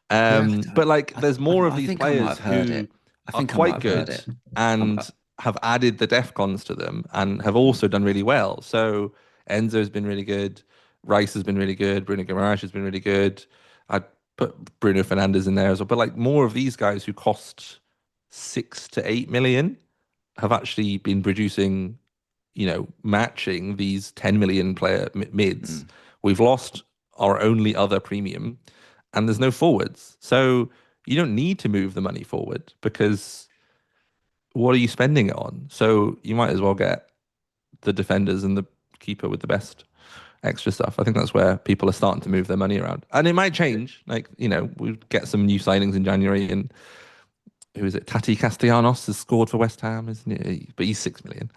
D: But like, there's more of these players who are quite good and have added the DEFCONs to them and have also done really well. So Enzo's been really good. Rice has been really good. Bruno Guimaraes has been really good. I'd put Bruno Fernandes in there as well. But like more of these guys who cost 6 to 8 million have actually been producing, matching these 10 million player mids. We've lost our only other premium and there's no forwards. So you don't need to move the money forward because what are you spending it on? So you might as well get the defenders and the keeper with the best extra stuff. I think that's where people are starting to move their money around. And it might change. Like, we get some new signings in January, and who is it? Tati Castellanos has scored for West Ham, isn't he? But he's 6 million.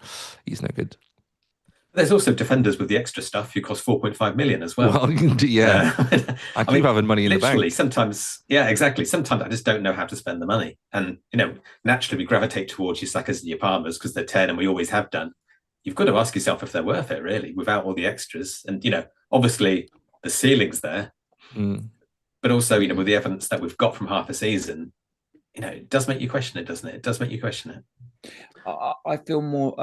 D: He's no good.
C: There's also defenders with the extra stuff who cost 4.5 million as well.
D: Well, yeah. I keep having money in the bank.
C: Sometimes, yeah, exactly. Sometimes I just don't know how to spend the money. And, naturally we gravitate towards your Sakas and your Palmers because they're 10 and we always have done. You've got to ask yourself if they're worth it, really, without all the extras. And, obviously the ceiling's there. But also, with the evidence that we've got from half a season, it does make you question it, doesn't it? It does make you question it.
B: I feel more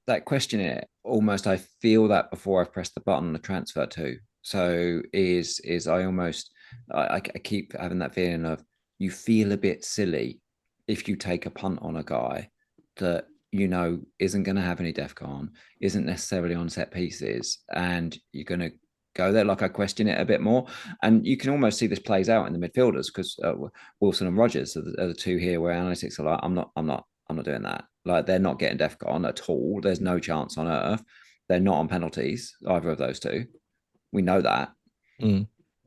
B: that question it almost. I feel that before I've pressed the button on the transfer too. So is I keep having that feeling of you feel a bit silly if you take a punt on a guy that isn't going to have any DEFCON, isn't necessarily on set pieces, and you're going to go there. Like I question it a bit more, and you can almost see this plays out in the midfielders because Wilson and Rodgers are the two here where analytics are like, I'm not doing that. Like they're not getting DEFCON at all. There's no chance on earth. They're not on penalties, either of those two. We know that.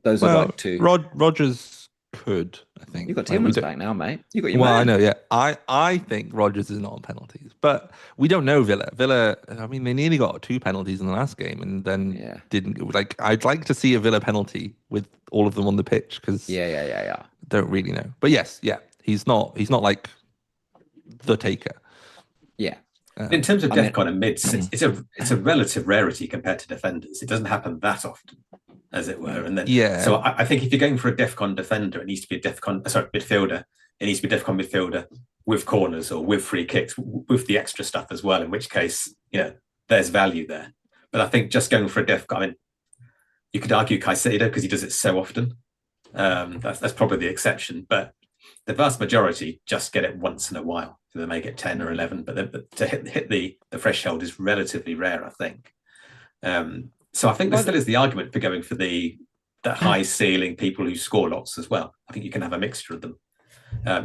B: Those are like two.
D: Rodgers could, I think.
B: You've got Tillman's back now, mate. You got your man.
D: I know, yeah. I think Rodgers is not on penalties, but we don't know Villa. Villa, I mean, they nearly got 2 penalties in the last game and then didn't. Like, I'd like to see a Villa penalty with all of them on the pitch because don't really know. But yes, he's not like the taker.
B: Yeah.
C: In terms of DEFCON and mids, it's a relative rarity compared to defenders. It doesn't happen that often, as it were. And then, so I think if you're going for a DEFCON defender, it needs to be a midfielder. It needs to be a DEFCON midfielder with corners or with free kicks, with the extra stuff as well. In which case, there's value there. But I think just going for a def, I mean, you could argue Caicedo because he does it so often. That's probably the exception, but the vast majority just get it once in a while. So they may get 10 or 11, but to hit the threshold is relatively rare, I think. So I think there still is the argument for going for the high ceiling people who score lots as well. I think you can have a mixture of them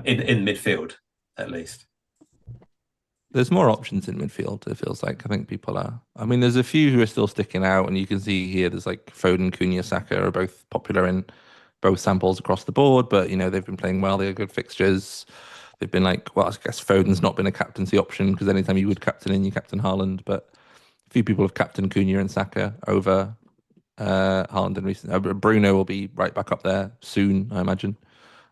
C: in midfield, at least.
D: There's more options in midfield, it feels like. I think people are. I mean, there's a few who are still sticking out, and you can see here there's like Foden, Cunha, Saka are both popular in both samples across the board, but, you know, they've been playing well. They're good fixtures. They've been like, well, I guess Foden's not been a captaincy option because anytime you would captain in, you captain Haaland, but a few people have captained Cunha and Saka over Haaland in recent. Bruno will be right back up there soon, I imagine.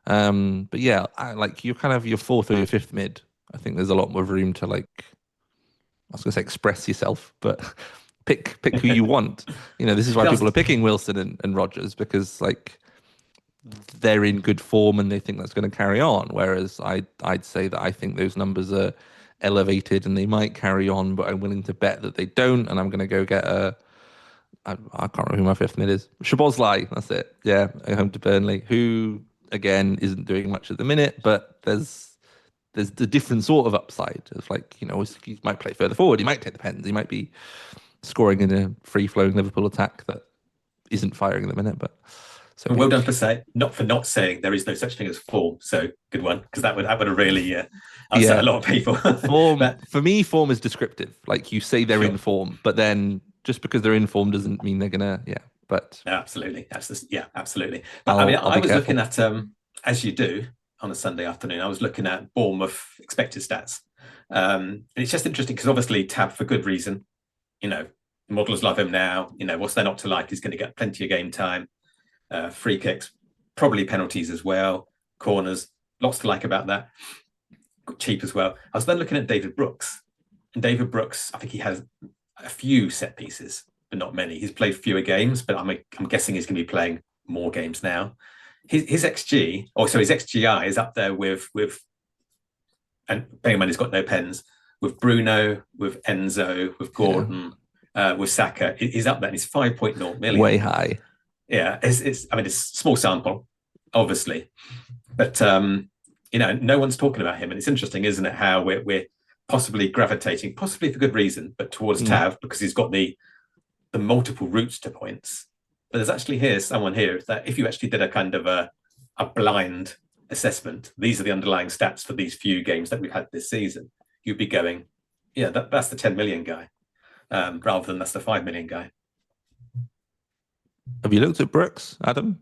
D: But yeah, like you're kind of your fourth or your fifth mid. I think there's a lot more room to, like, I was going to say express yourself, but pick who you want. You know, this is why people are picking Wilson and Rodgers, because like they're in good form and they think that's going to carry on. Whereas I'd say that I think those numbers are elevated and they might carry on, but I'm willing to bet that they don't. And I'm going to go get I can't remember who my fifth mid is. Szoboszlai, that's it. Yeah, home to Burnley, who again isn't doing much at the minute, but there's the different sort of upside of, like, you know, he might play further forward, he might take the pens, he might be scoring in a free-flowing Liverpool attack that isn't firing at the minute. But so
C: well done for not saying there is no such thing as form. So good one, because that would have really upset a lot of people.
D: Form for me, form is descriptive. Like, you say they're in form, but then just because they're in form doesn't mean they're gonna. Yeah, but
C: absolutely, absolutely. But I mean, I was looking at as you do on a Sunday afternoon, I was looking at Bournemouth expected stats. And it's just interesting because obviously Tab, for good reason, you know, models love him now. You know, what's there not to like? He's going to get plenty of game time, free kicks, probably penalties as well, corners, lots to like about that. Cheap as well. I was then looking at David Brooks. And David Brooks, I think he has a few set pieces, but not many. He's played fewer games, but I'm guessing he's going to be playing more games now. His XG, his XGI is up there with, and bearing in mind he's got no pens, with Bruno, with Enzo, with Gordon, with Saka. He's up there. And he's 5.0 million.
D: Way high.
C: Yeah, it's small sample, obviously, but you know, no one's talking about him, and it's interesting, isn't it? How we're possibly gravitating, possibly for good reason, but towards Tav because he's got the multiple routes to points. But there's actually someone here that if you actually did a kind of a blind assessment, these are the underlying stats for these few games that we've had this season, you'd be going, yeah, that's the 10 million guy, rather than that's the 5 million guy.
D: Have you looked at Brooks, Adam?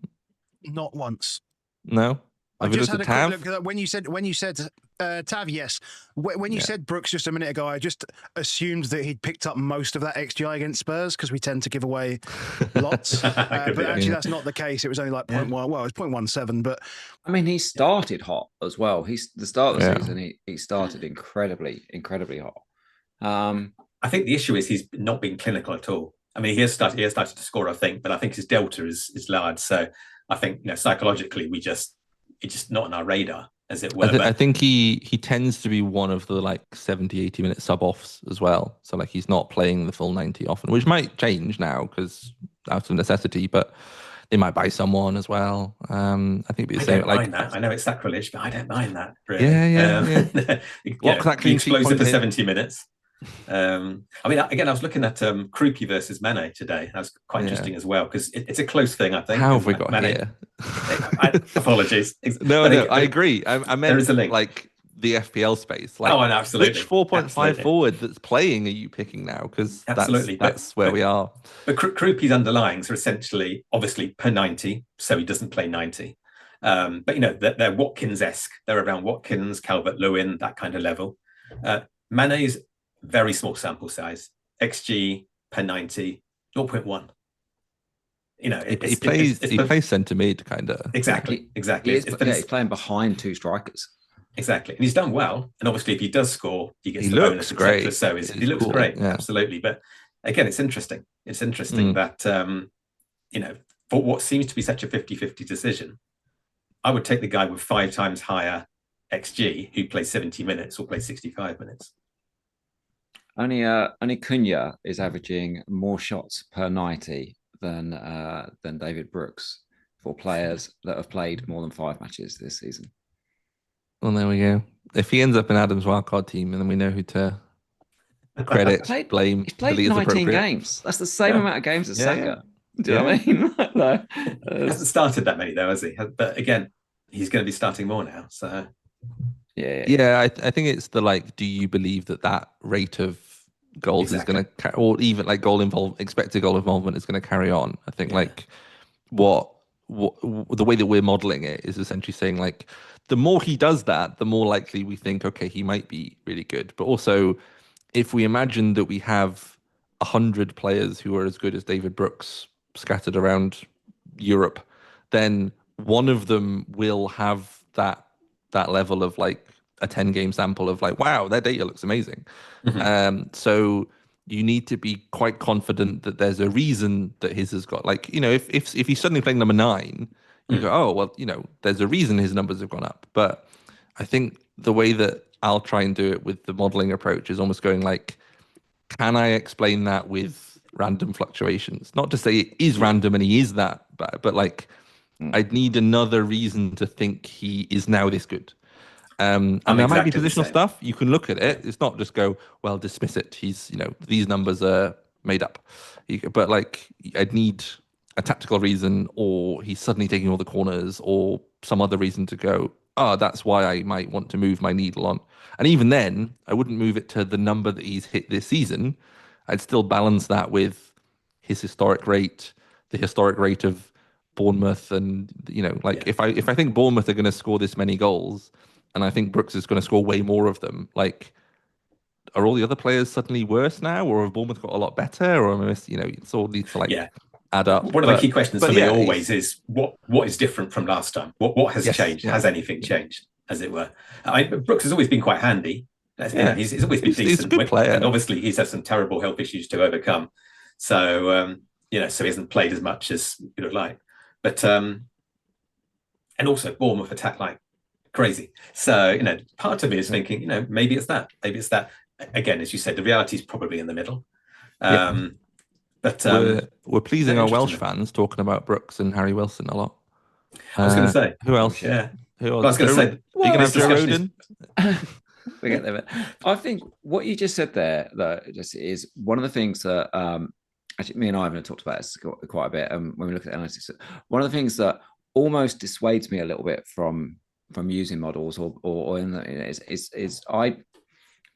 A: Not once.
D: No.
A: I just had a quick look at that. When you said Tav, yes. When you said Brooks just a minute ago, I just assumed that he'd picked up most of that XGI against Spurs because we tend to give away lots. But actually, that's not the case. It was only like 0.1. Well, it was 0.17. But
B: I mean, he started hot as well. He's the start of the season. He started incredibly hot.
C: I think the issue is he's not been clinical at all. I mean, he has started to score, I think, but I think his delta is large. So I think, you know, psychologically, it's just not on our radar, as it were.
D: I think he tends to be one of the like 70, 80 minute sub-offs as well. So like he's not playing the full 90 often, which might change now because out of necessity, but they might buy someone as well. I think it'd be the same.
C: Mind that. I know it's sacrilege, but I don't mind that. Really.
D: Yeah.
C: Lock that clean sheet for 70 minutes. I mean, again, I was looking at Kruki versus Mane today. That was quite interesting as well because it's a close thing, I think.
D: How have we got Mane here?
C: Apologies.
D: No, I agree. I meant there is a link. Like the FPL space. Like,
C: absolutely.
D: Which 4.5 forward that's playing are you picking now? Because that's where we are.
C: But Kruki's underlyings are essentially, obviously, per 90, so he doesn't play 90. But you know, they're Watkins-esque. They're around Watkins, Calvert-Lewin, that kind of level. Mane's very small sample size. XG per 90, 0.1. You know,
D: he plays centre mid kind of.
C: Exactly.
B: He's playing behind two strikers.
C: Exactly, and he's done well. And obviously, if he does score, he gets the bonus.
D: Great.
C: So he looks great, absolutely. But again, it's interesting. It's interesting that you know, for what seems to be such a 50-50 decision, I would take the guy with 5 times higher XG who plays 70 minutes or plays 65 minutes.
B: only Cunha is averaging more shots per 90 than David Brooks for players that have played more than 5 matches this season.
D: Well, there we go. If he ends up in Adam's wildcard team, and then we know who to credit, blame,
B: He's played
D: delete as
B: 19
D: appropriate.
B: games. That's the same amount of games as
D: Yeah,
B: Saka. Do you know what I mean? No,
C: He hasn't started that many though, has he? But again, he's going to be starting more now. So
B: yeah.
D: I think it's the like, do you believe that rate of goals
C: Exactly.
D: is going to, or even like expected goal involvement is going to carry on? I think like what the way that we're modeling it is essentially saying like, the more he does that, the more likely we think, okay, he might be really good. But also, if we imagine that we have 100 players who are as good as David Brooks scattered around Europe, then one of them will have that level of like a 10 game sample of like, wow, their data looks amazing. So you need to be quite confident that there's a reason that his has got like, if he's suddenly playing number 9, you go, oh, well, there's a reason his numbers have gone up. But I think the way that I'll try and do it with the modeling approach is almost going like, can I explain that with random fluctuations? Not to say it is random and he is that bad, but like I'd need another reason to think he is now this good. And there might be positional stuff. You can look at it. It's not just go, well, dismiss it. He's, these numbers are made up. But like I'd need a tactical reason, or he's suddenly taking all the corners, or some other reason to go, oh, that's why I might want to move my needle on. And even then, I wouldn't move it to the number that he's hit this season. I'd still balance that with his historic rate, the historic rate of Bournemouth, and if I think Bournemouth are going to score this many goals, and I think Brooks is going to score way more of them, like, are all the other players suddenly worse now, or have Bournemouth got a lot better, or it's all needs to add up.
C: One of the key questions for me always is what is different from last time? What has changed? Has anything changed, as it were? Brooks has always been quite handy. He's always been decent.
D: He's a good player,
C: and obviously he's had some terrible health issues to overcome. So so he hasn't played as much as you would like. But and also Bournemouth attack like crazy. So part of me is thinking, maybe it's that. Maybe it's that. Again, as you said, the reality is probably in the middle. But
D: we're pleasing our Welsh fans talking about Brooks and Harry Wilson a lot.
C: I was going to say,
D: who else?
C: Yeah,
D: who else?
C: I was going to say,
D: are you going to have Joe Roden?
B: Forget that. I think what you just said there, though, just is one of the things that actually me and Ivan have talked about this quite a bit. When we look at analytics, one of the things that almost dissuades me a little bit from using models is I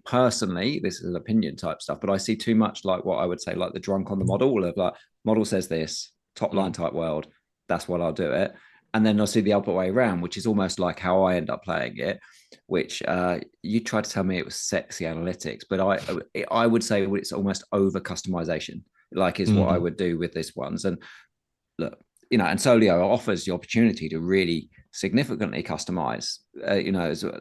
B: personally, this is an opinion type stuff, but I see too much like what I would say, like the drunk on the model of like, model says this, top line type world, that's what I'll do it. And then I'll see the other way around, which is almost like how I end up playing it, which you tried to tell me it was sexy analytics, but I would say it's almost over customization, like is what I would do with this ones. And look, and Solio offers the opportunity to really significantly customize,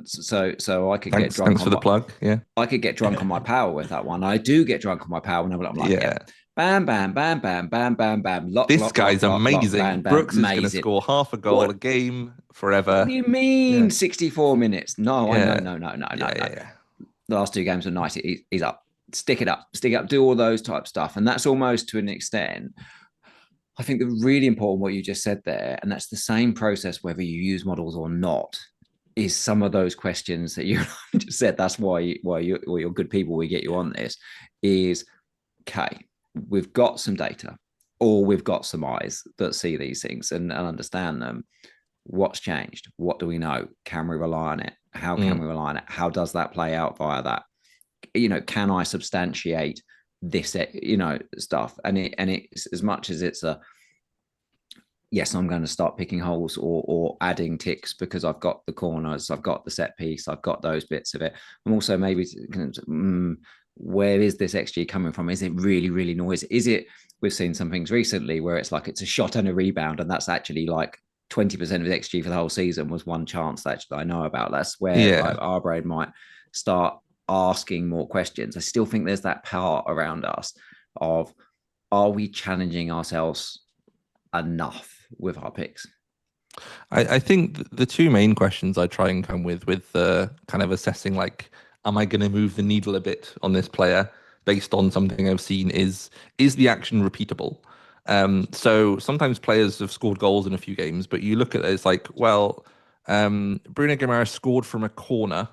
B: so I could get drunk.
D: Thanks for the plug. Yeah,
B: I could get drunk on my power with that one. I do get drunk on my power, and I'm like, bam, bam, bam, bam, bam, bam, bam.
D: This guy's amazing. Bam, bam, Brooks is going to score half a goal a game forever.
B: What do you mean 64 minutes? No, no.
D: The
B: last 2 games were nice. He's up. Stick it up. Do all those type stuff, and that's almost to an extent. I think the really important what you just said there, and that's the same process whether you use models or not, is some of those questions that you just said. That's why you're good people. We get you on this. Is okay. We've got some data, or we've got some eyes that see these things and understand them. What's changed? What do we know? Can we rely on it? How can we rely on it? How does that play out via that? Can I substantiate this, stuff? And it's as much as it's a yes, I'm going to start picking holes or adding ticks because I've got the corners, I've got the set piece, I've got those bits of it. I'm also maybe where is this XG coming from? Is it really, really noisy? Is it, we've seen some things recently where it's like it's a shot and a rebound, and that's actually like 20% of the XG for the whole season was one chance that I know about. That's where our brain might start asking more questions. I still think there's that part around us of, are we challenging ourselves enough with our picks?
D: I think the 2 main questions I try and come with kind of assessing like, am I going to move the needle a bit on this player? based on something I've seen is the action repeatable? So sometimes players have scored goals in a few games, but you look at it, it's like, well, Bruno Guimaraes scored from a corner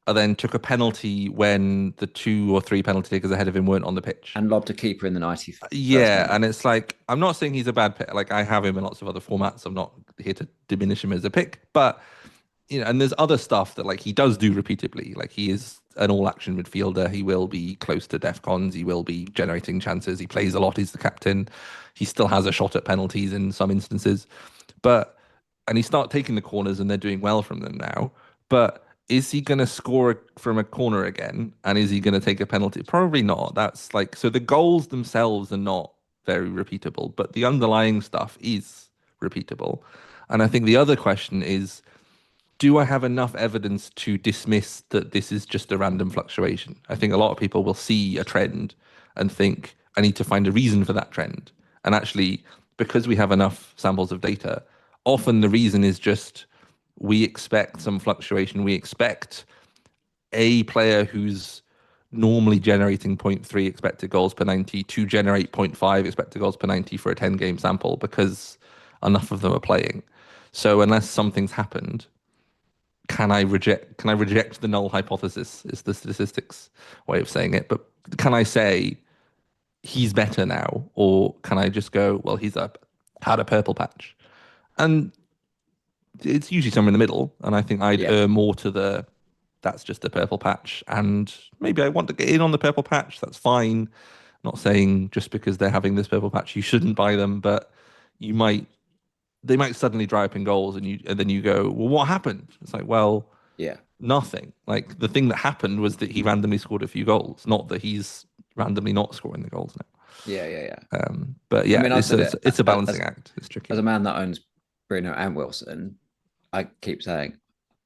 D: and then took a penalty when the 2 or 3 penalty takers ahead of him weren't on the pitch.
B: And lobbed a keeper in the 90th.
D: Yeah, and it's like, I'm not saying he's a bad pick. Like, I have him in lots of other formats. I'm not here to diminish him as a pick, but and there's other stuff that like he does do repeatedly. Like, he is an all-action midfielder. He will be close to DEFCONs. He will be generating chances. He plays a lot. He's the captain. He still has a shot at penalties in some instances, and he start taking the corners, and they're doing well from them now. But is he going to score from a corner again? And is he going to take a penalty? Probably not. That's like, so the goals themselves are not very repeatable, but the underlying stuff is repeatable. And I think the other question is, do I have enough evidence to dismiss that this is just a random fluctuation? I think a lot of people will see a trend and think, I need to find a reason for that trend. And actually, because we have enough samples of data, often the reason is just, we expect some fluctuation. We expect a player who's normally generating 0.3 expected goals per 90 to generate 0.5 expected goals per 90 for a 10-game sample, because enough of them are playing. So unless something's happened, can I reject the null hypothesis, is the statistics way of saying it. But can I say he's better now? Or can I just go, well, he's had a purple patch? And it's usually somewhere in the middle, and I think I'd err more to that's just a purple patch, and maybe I want to get in on the purple patch. That's fine. Not saying just because they're having this purple patch you shouldn't buy them, but they might suddenly dry up in goals, and then you go, well, what happened? It's like, well, nothing. Like, the thing that happened was that he randomly scored a few goals, not that he's randomly not scoring the goals now.
B: Yeah.
D: But yeah, I mean, it's a balancing
B: as,
D: act. It's tricky.
B: As a man that owns Bruno and Wilson, I keep saying,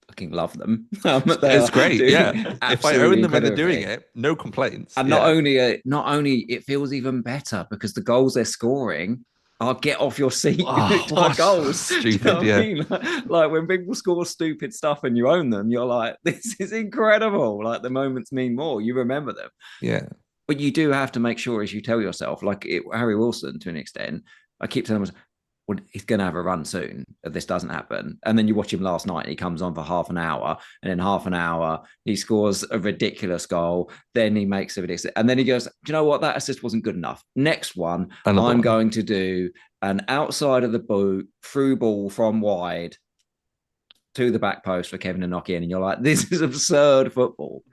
B: fucking love them.
D: It's great. Yeah, if I own them and they're doing
B: thing.
D: it, no complaints.
B: And not only it feels even better because the goals they're scoring are get off your seat type goals.
D: Stupid,
B: you know I mean? Like when people score stupid stuff and you own them, you're like, this is incredible. Like, the moments mean more. You remember them.
D: Yeah.
B: But you do have to make sure, as you tell yourself, like Harry Wilson, to an extent, I keep telling myself, well, he's going to have a run soon if this doesn't happen. And then you watch him last night, he comes on for half an hour, and in half an hour, he scores a ridiculous goal. Then he makes a ridiculous, and then he goes, do you know what? That assist wasn't good enough. Next one, I'm going to do an outside of the boot, through ball from wide to the back post for Kevin to knock in. And you're like, this is absurd football.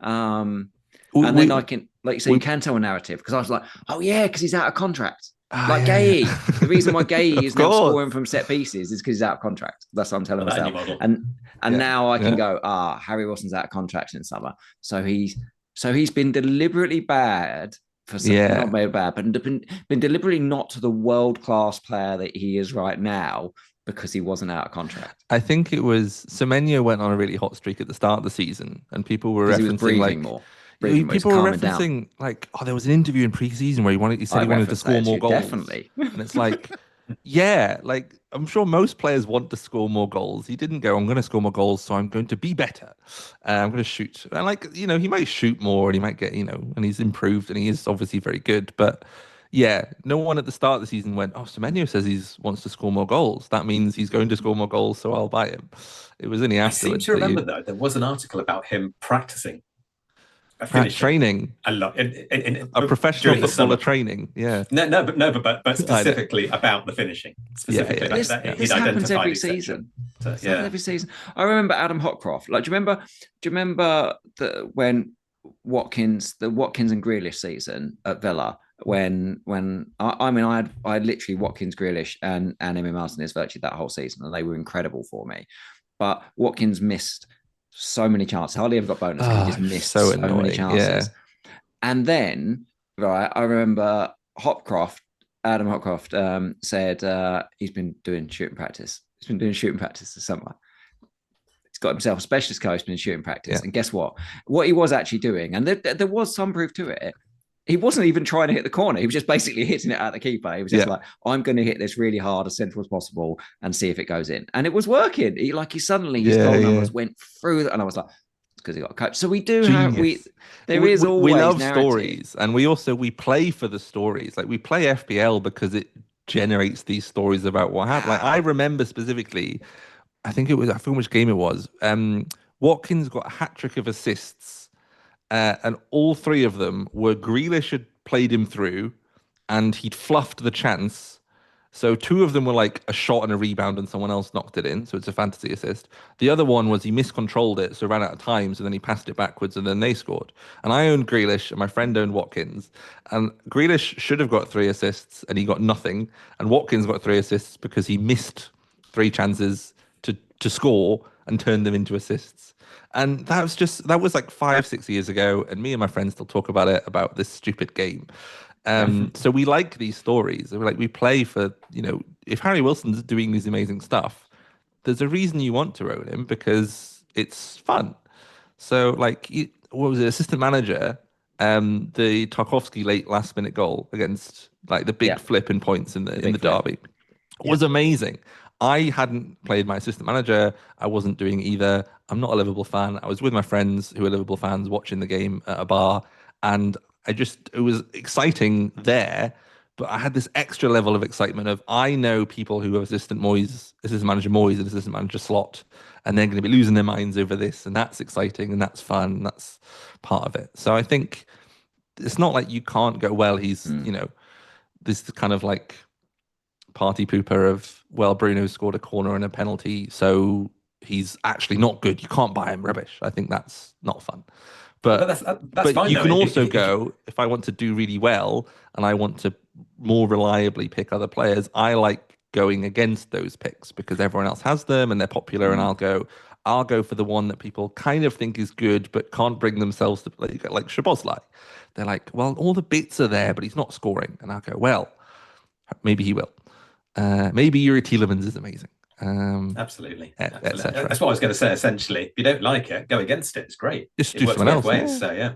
B: And then I can, like you say, you can tell a narrative, because I was like, oh yeah, because he's out of contract. Like Gay, the reason why Gay is now scoring from set pieces is because he's out of contract. That's what I'm telling myself. And now I can go, Harry Wilson's out of contract in summer, so he's been deliberately bad for something, not made bad, but been deliberately not to the world-class player that he is right now, because he wasn't out of contract.
D: I think it was Semenyo went on a really hot streak at the start of the season, and people were referencing like
B: more.
D: People were referencing like, there was an interview in pre-season where he said he wanted to score more goals.
B: Definitely.
D: And it's like, like, I'm sure most players want to score more goals. He didn't go, I'm going to score more goals, so I'm going to be better. I'm going to shoot. And like, he might shoot more, and he might get, and he's improved, and he is obviously very good. But yeah, no one at the start of the season went, Semenyo says he wants to score more goals. That means he's going to score more goals, so I'll buy him. It was only afterwards.
C: I seem to remember, though, there was an article about him practicing.
D: Training
C: a lot in
D: a professional footballer training.
C: But specifically about the finishing. Specifically about that.
B: This happens every season. Every season. I remember Adam Hotcroft. Like, do you remember when Watkins and Grealish season at Villa? When I had literally Watkins, Grealish, and Emi Martinez virtually that whole season, and they were incredible for me. But Watkins missed so many chances. Hardly ever got bonus. He just missed so many chances. Yeah. And then, I remember Adam Hopcroft said he's been doing shooting practice. He's been doing shooting practice this summer. He's got himself a specialist coach in shooting practice. Yeah. And guess what? What he was actually doing, and there was some proof to it, he wasn't even trying to hit the corner. He was just basically hitting it at the keeper. He was just like, I'm going to hit this really hard, as central as possible, and see if it goes in. And it was working. His goal numbers went through. And I was like, because he got a coach. So we do have
D: Genius.
B: there is always
D: we love
B: narrative.
D: stories, and we play for the stories. Like we play FPL because it generates these stories about what happened. Like I remember specifically, I forgot which game it was. Watkins got a hat trick of assists, and all three of them were Grealish had played him through, and he'd fluffed the chance. So two of them were like a shot and a rebound, and someone else knocked it in. So it's a fantasy assist. The other one was he miscontrolled it, so ran out of time. So then he passed it backwards, and then they scored. And I owned Grealish, and my friend owned Watkins. And Grealish should have got 3 assists, and he got nothing. And Watkins got 3 assists because he missed 3 chances to score and turned them into assists. And that was like 5-6 years ago. And me and my friends still talk about this stupid game. So we like these stories. We play for, if Harry Wilson's doing these amazing stuff, there's a reason you want to own him because it's fun. So what was it? Assistant manager, the Tarkowski last minute goal against the big flip in points in the derby was amazing. I hadn't played my assistant manager. I wasn't doing either. I'm not a Liverpool fan. I was with my friends who are Liverpool fans watching the game at a bar, and it was exciting there, but I had this extra level of excitement of I know people who have assistant manager Moyes and assistant manager Slot, and they're going to be losing their minds over this, and that's exciting and that's fun. And that's part of it. So I think it's not like you can't go, well, he's, this kind of like party pooper of, well, Bruno scored a corner and a penalty, so he's actually not good. You can't buy him, rubbish. I think that's not fun. But
C: that's fine,
D: you
C: though.
D: can also go, if I want to do really well and I want to more reliably pick other players, I like going against those picks because everyone else has them and they're popular, and I'll go for the one that people kind of think is good but can't bring themselves to play, like Szoboszlai. They're like, well, all the bits are there, but he's not scoring. And I'll go, well, maybe he will. Maybe Yuri Tielemans is amazing.
C: Absolutely.
D: That's
C: what I was going to say. Essentially, if you don't like it, go against it. It's great.
D: Just do something else.
C: Ways, so yeah.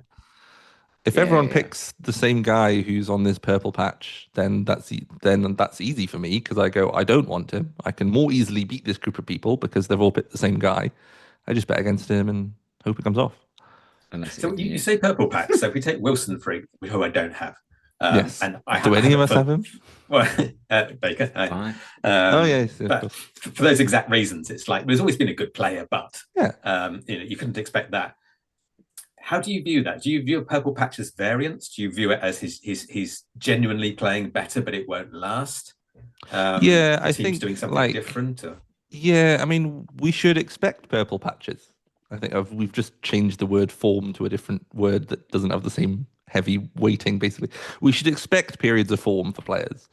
D: If everyone picks the same guy who's on this purple patch, then that's easy for me because I go, I don't want him. I can more easily beat this group of people because they've all picked the same guy. I just bet against him and hope it comes off.
C: So you say purple patch. So if we take Wilson who I don't have.
D: Yes.
C: And
D: do any of us have him?
C: Well, Baker.
B: Fine.
D: Yes.
C: But for those exact reasons, it's like there's always been a good player, but you couldn't expect that. How do you view that? Do you view a purple patch as variance? Do you view it as he's genuinely playing better, but it won't last?
D: I think
C: doing something different. Or?
D: Yeah, I mean, we should expect purple patches. I think we've just changed the word form to a different word that doesn't have the same heavy weighting. Basically, we should expect periods of form for players,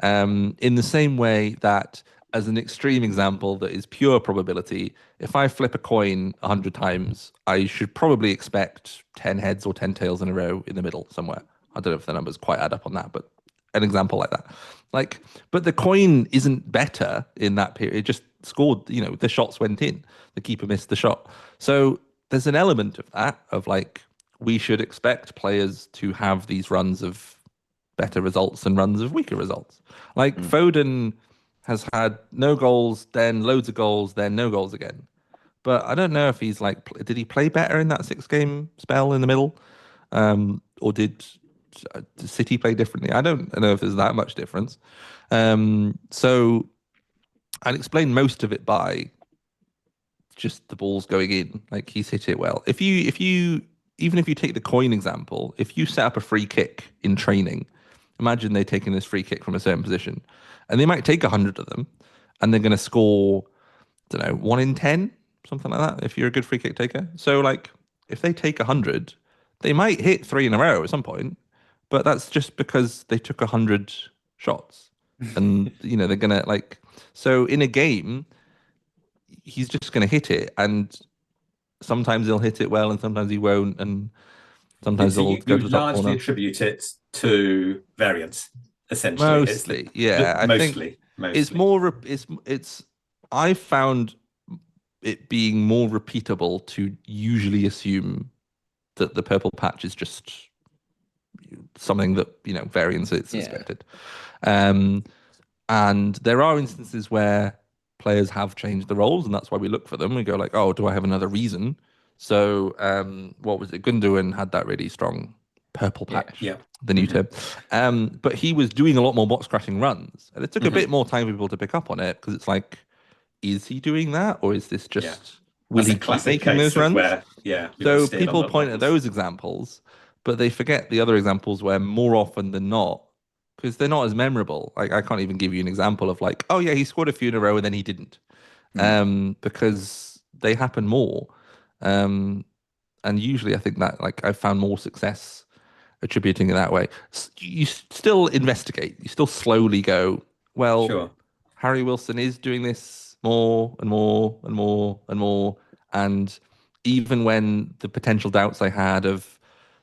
D: in the same way that, as an extreme example that is pure probability, if I flip a coin 100 times, I should probably expect 10 heads or 10 tails in a row in the middle somewhere. I don't know if the numbers quite add up on that, but an example like that. But the coin isn't better in that period. It just scored, the shots went in. The keeper missed the shot. So there's an element of that, of we should expect players to have these runs of better results and runs of weaker results. Foden has had no goals, then loads of goals, then no goals again. But I don't know if he's did he play better in that 6-game spell in the middle? Or did City play differently? I don't know if there's that much difference. So I'd explain most of it by just the balls going in. He's hit it well. Even if you take the coin example, if you set up a free kick in training, imagine they're taking this free kick from a certain position, and they might take 100 of them, and they're going to score, 1 in 10, something like that, if you're a good free kick taker. So, if they take 100, they might hit 3 in a row at some point, but that's just because they took 100 shots. And, they're going to, so in a game, he's just going to hit it, and sometimes he'll hit it well, and sometimes he won't, and sometimes he'll go to the top corner.
C: Largely attribute it to variance, essentially.
D: Mostly, I think it's more. It's. I found it being more repeatable to usually assume that the purple patch is just something that variance is expected, and there are instances where players have changed the roles, and that's why we look for them. We go oh, do I have another reason? So what was it? Gundogan had that really strong purple patch,
C: Yeah.
D: the new term. But he was doing a lot more box crashing runs, and it took a bit more time for people to pick up on it because it's like, is he doing that, or is this just will
C: That's
D: he
C: a
D: keep
C: classic
D: making
C: case
D: those runs?
C: where we got
D: So
C: steered on
D: people
C: the
D: point at
C: models.
D: those examples, but they forget the other examples where more often than not, because they're not as memorable. Like I can't even give you an example of like, oh yeah, he scored a few in a row and then he didn't, because they happen more. And usually I think that like I've found more success attributing it that way. You still investigate. You still slowly go, well,
C: Sure.
D: Harry Wilson is doing this more and more and more and more. And even when the potential doubts I had of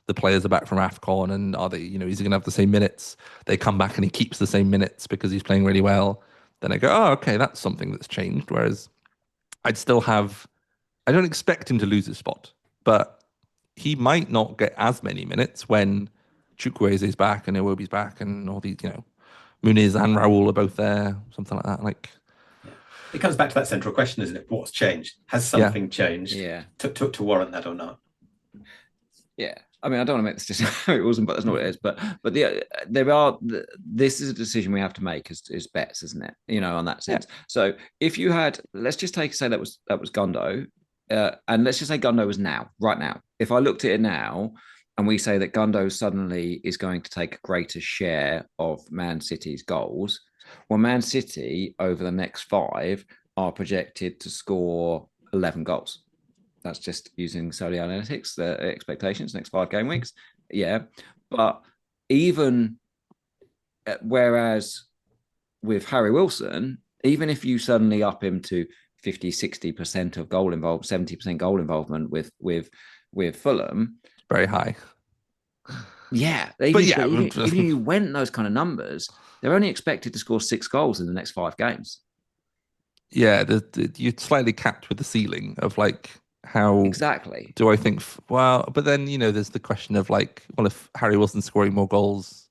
D: the players are back from AFCON and are they, is he going to have the same minutes? They come back and he keeps the same minutes because he's playing really well. Then I go, oh, okay, that's something that's changed. Whereas I'd still have, I don't expect him to lose his spot, but he might not get as many minutes when Chukwueze is back and Iwobi's back and all these, Muniz and Raul are both there, something like that. Like,
C: it comes back to that central question, isn't it? What's changed? Has something changed to warrant that or not?
B: Yeah. I mean, I don't want to make this decision. It wasn't, but that's not what it is. But this is a decision we have to make as bets, isn't it? On that sense. Yeah. So if you had, let's just say that was Gundo, and let's just say Gundo was right now. If I looked at it now, and we say that Gundo suddenly is going to take a greater share of Man City's goals, well, Man City over the next 5 are projected to score 11 goals. That's just using solely analytics, the expectations next 5 game weeks. Yeah. But even whereas with Harry Wilson, even if you suddenly up him to 50, 60% of goal involved, 70% goal involvement with Fulham.
D: Very high.
B: Yeah. Even if you went those kind of numbers, they're only expected to score 6 goals in the next 5 games.
D: Yeah. You're slightly capped with the ceiling of like, how
B: exactly
D: do I think? Well, but then there's the question of like, well, if Harry Wilson's scoring more goals,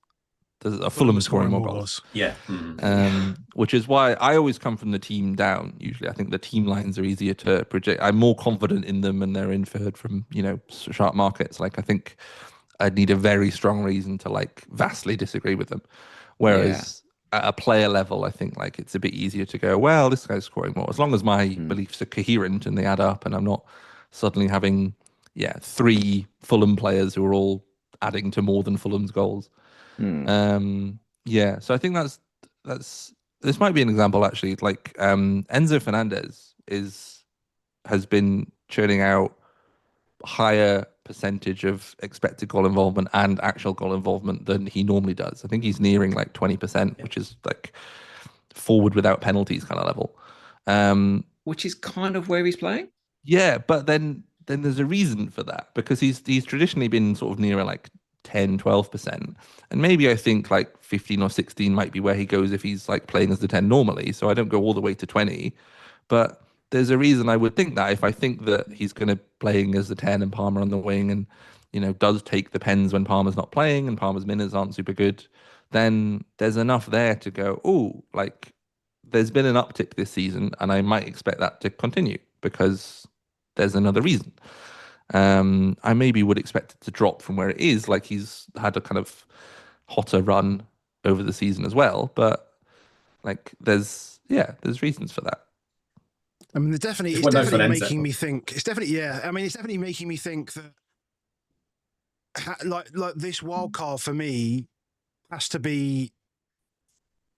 D: does Fulham scoring more goals?
C: Yeah.
D: Which is why I always come from the team down. Usually, I think the team lines are easier to project. I'm more confident in them, and they're inferred from sharp markets. Like I think I'd need a very strong reason to like vastly disagree with them. Whereas at a player level, I think like it's a bit easier to go, well, this guy's scoring more, as long as my beliefs are coherent and they add up, and I'm not suddenly having 3 Fulham players who are all adding to more than Fulham's goals. So I think that's this might be an example actually. Like Enzo Fernandez has been churning out higher percentage of expected goal involvement and actual goal involvement than he normally does. I think he's nearing like 20%, which is like forward without penalties kind of level.
B: Which is kind of where he's playing.
D: Yeah, but then there's a reason for that, because he's traditionally been sort of nearer like 10, 12%. And maybe I think like 15 or 16 might be where he goes if he's like playing as the 10 normally. So I don't go all the way to 20. But there's a reason I would think that if I think that he's going to playing as the 10 and Palmer on the wing and, does take the pens when Palmer's not playing and Palmer's minutes aren't super good, then there's enough there to go, oh, like there's been an uptick this season and I might expect that to continue because there's another reason. I maybe would expect it to drop from where it is, like he's had a kind of hotter run over the season as well. But like there's reasons for that.
A: I mean, it's definitely making me think. It's definitely making me think that like this wildcard for me has to be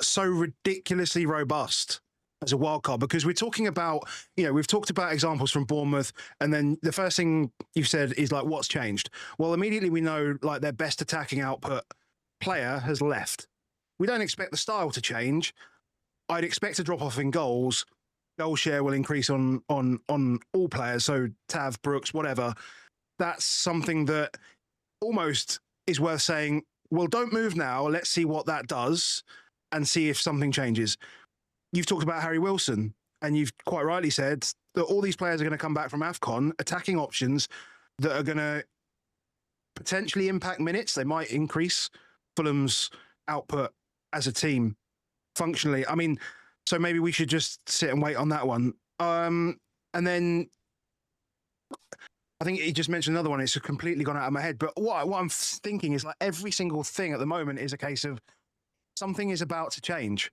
A: so ridiculously robust as a wildcard, because we're talking about, we've talked about examples from Bournemouth, and then the first thing you've said is like, what's changed? Well, immediately we know like their best attacking output player has left. We don't expect the style to change. I'd expect a drop off in goals. Goal share will increase on all players. So Tav, Brooks, whatever. That's something that almost is worth saying, well, don't move now. Let's see what that does and see if something changes. You've talked about Harry Wilson, and you've quite rightly said that all these players are going to come back from AFCON, attacking options that are going to potentially impact minutes. They might increase Fulham's output as a team functionally. I mean, so maybe we should just sit and wait on that one. And then I think he just mentioned another one. It's completely gone out of my head. But what I'm thinking is like every single thing at the moment is a case of something is about to change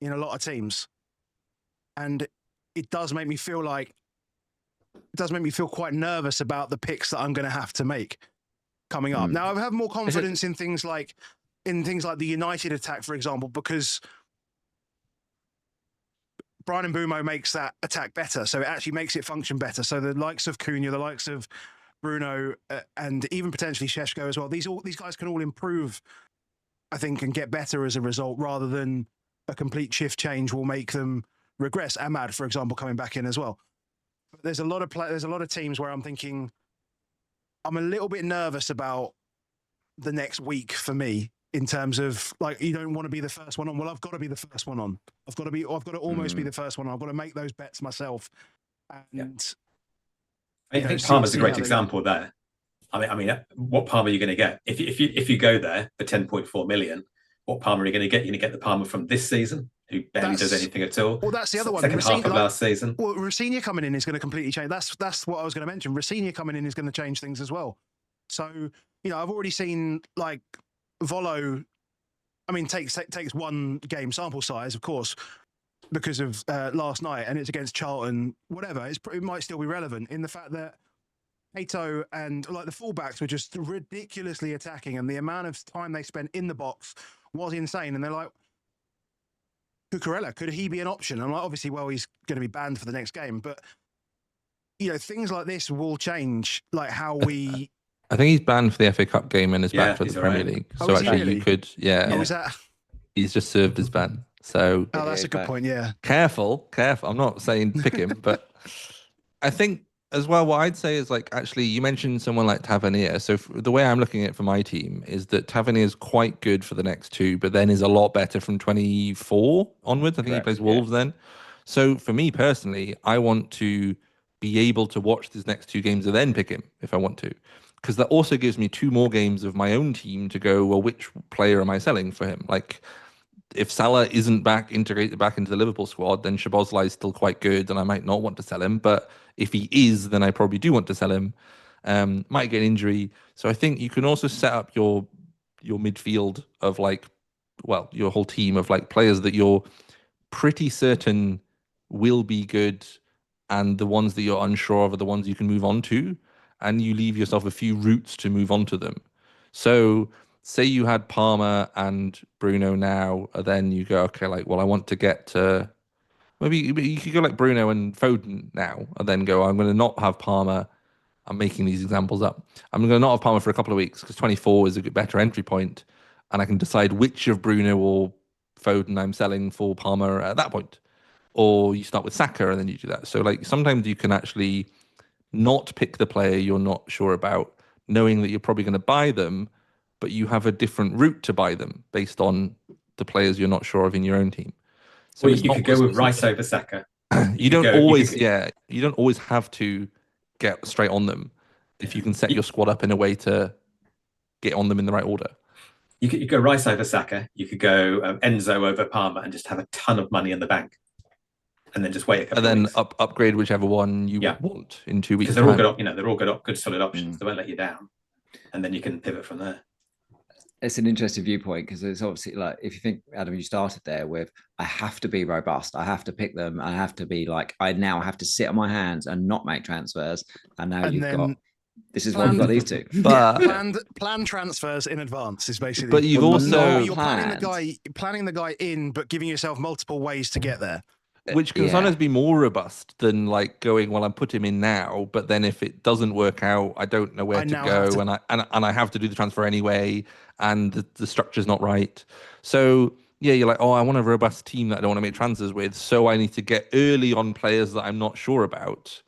A: in a lot of teams. And it does make me feel quite nervous about the picks that I'm going to have to make coming up. Now I have more confidence in things like the United attack, for example, because Brian Mbumo makes that attack better, so it actually makes it function better. So the likes of Cunha, the likes of Bruno, and even potentially Šeško as well. These guys can all improve, I think, and get better as a result, rather than a complete shift change will make them regress. Ahmad, for example, coming back in as well. But there's a lot of teams where I'm thinking I'm a little bit nervous about the next week for me. In terms of like, you don't want to be the first one on. Well, I've got to be the first one on. I've got to almost be the first one on. I've got to make those bets myself. And
C: I think Parma's a great example there. I mean, what Parma are you going to get if you go there for 10.4 million? What Parma are you going to get? You're going to get the Parma from this season, who barely does anything at all.
A: Well, that's the other one.
C: Second half of last season.
A: Well, Rossinha coming in is going to completely change. That's what I was going to mention. Rossinha coming in is going to change things as well. So I've already seen like Volo, I mean, takes one game sample size, of course, because of last night, and it's against Charlton. Whatever, it might still be relevant in the fact that Hato and like the fullbacks were just ridiculously attacking, and the amount of time they spent in the box was insane. And they're like, Cucurella, could he be an option? I'm like, obviously, well, he's going to be banned for the next game, but things like this will change, like how we.
D: I think he's banned for the FA Cup game and is back for the Premier League.
A: Oh,
D: so actually,
A: really?
D: you could,
A: Oh, is that?
D: He's just served his ban. So
A: that's a good point. Yeah.
D: Careful. I'm not saying pick him, but I think as well, what I'd say is like, actually, you mentioned someone like Tavernier. So the way I'm looking at it for my team is that Tavernier is quite good for the next two, but then is a lot better from 24 onwards. I think he plays Wolves then. So for me personally, I want to be able to watch these next two games and then pick him if I want to. Because that also gives me two more games of my own team to go, well, which player am I selling for him? Like, if Salah isn't integrated back into the Liverpool squad, then Szoboszlai is still quite good, and I might not want to sell him. But if he is, then I probably do want to sell him. Might get an injury. So I think you can also set up your midfield of like, well, your whole team of like players that you're pretty certain will be good, and the ones that you're unsure of are the ones you can move on to. And you leave yourself a few routes to move on to them. So say you had Parma and Bruno now, and then you go, okay, like, well, I want to get to, maybe you could go like Bruno and Foden now, and then go, I'm going to not have Parma. I'm making these examples up. I'm going to not have Parma for a couple of weeks because 24 is a better entry point, and I can decide which of Bruno or Foden I'm selling for Parma at that point. Or you start with Saka and then you do that. So like sometimes you can actually not pick the player you're not sure about, knowing that you're probably going to buy them, but you have a different route to buy them based on the players you're not sure of in your own team. So
C: you could go with Rice over Saka.
D: You don't always have to get straight on them if you can set your squad up in a way to get on them in the right order.
C: You could go Rice over Saka. You could go Enzo over Parma and just have a ton of money in the bank. And then just wait a couple of weeks.
D: Upgrade whichever one you want in 2 weeks.
C: Because they're all good, they're all good solid options. They won't let you down, and then you can pivot from there.
B: It's an interesting viewpoint because it's obviously like, if you think, Adam, you started there with, I have to be robust. I have to pick them. I have to be like, I now have to sit on my hands and not make transfers. And now this is why we've got these two.
A: But plan transfers in advance is basically.
D: But you're
A: planning the guy in, but giving yourself multiple ways to get there.
D: Which can sometimes be more robust than like going, well, I put him in now, but then if it doesn't work out, I don't know where to go, and I have to do the transfer anyway, and the structure's not right. So you're like, oh, I want a robust team that I don't want to make transfers with, so I need to get early on players that I'm not sure about.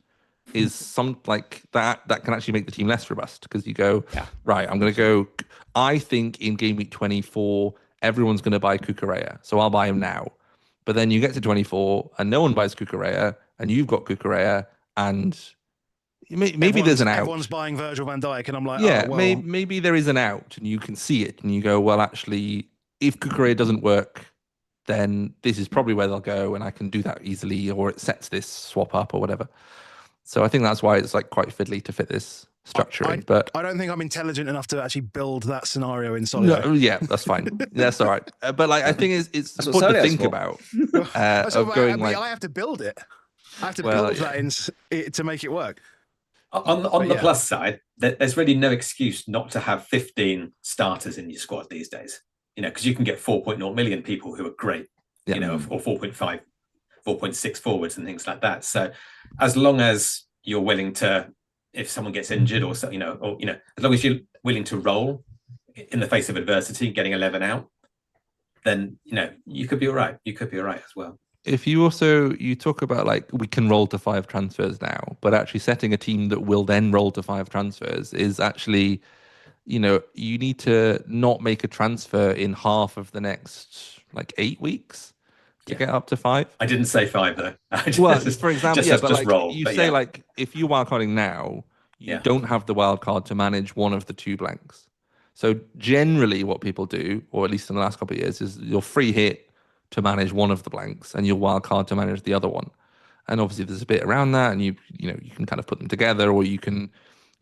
D: Is some like that can actually make the team less robust because you go, right, I'm going to go. I think in game week 24, everyone's going to buy Cucurella, so I'll buy him now. But then you get to 24 and no one buys Cucurella, and you've got Cucurella, and maybe there's an out.
A: Everyone's buying Virgil van Dijk, and I'm like,
D: maybe there is an out, and you can see it, and you go, well, actually, if Cucurella doesn't work, then this is probably where they'll go, and I can do that easily, or it sets this swap up or whatever. So I think that's why it's like quite fiddly to fit this structure in. But
A: I don't think I'm intelligent enough to actually build that scenario in Solio.
D: no, yeah, that's fine. That's all right. But like, I think it's
B: That's what
D: important to
B: Solio's
D: think
B: for.
D: about
A: That's
D: of
A: what-
D: going
A: but
D: like,
A: I have to build it. I have to
D: Well,
A: build
D: yeah.
A: that in to make it work.
C: On
A: But
C: the
A: yeah.
C: plus side, there's really no excuse not to have 15 starters in your squad these days. Because you can get 4.0 million people who are great,
D: Yeah.
C: or 4.5, 4.6 forwards and things like that. So as long as you're willing to, if someone gets injured or so, as long as you're willing to roll in the face of adversity, getting 11 out, then you could be all right. You could be all right as well.
D: if you talk about like we can roll to 5 transfers now, but actually setting a team that will then roll to 5 transfers is actually, you need to not make a transfer in half of the next like 8 weeks to get up to 5.
C: I didn't say 5 though.
D: Well, for example, but like
C: roll.
D: you
C: But
D: say
C: yeah.
D: like if you wildcarding now, you
C: Yeah.
D: don't have the wildcard to manage one of the 2 blanks. So generally what people do, or at least in the last couple of years, is you'll free hit to manage one of the blanks and you'll wildcard to manage the other one. And obviously there's a bit around that, and you can kind of put them together, or you can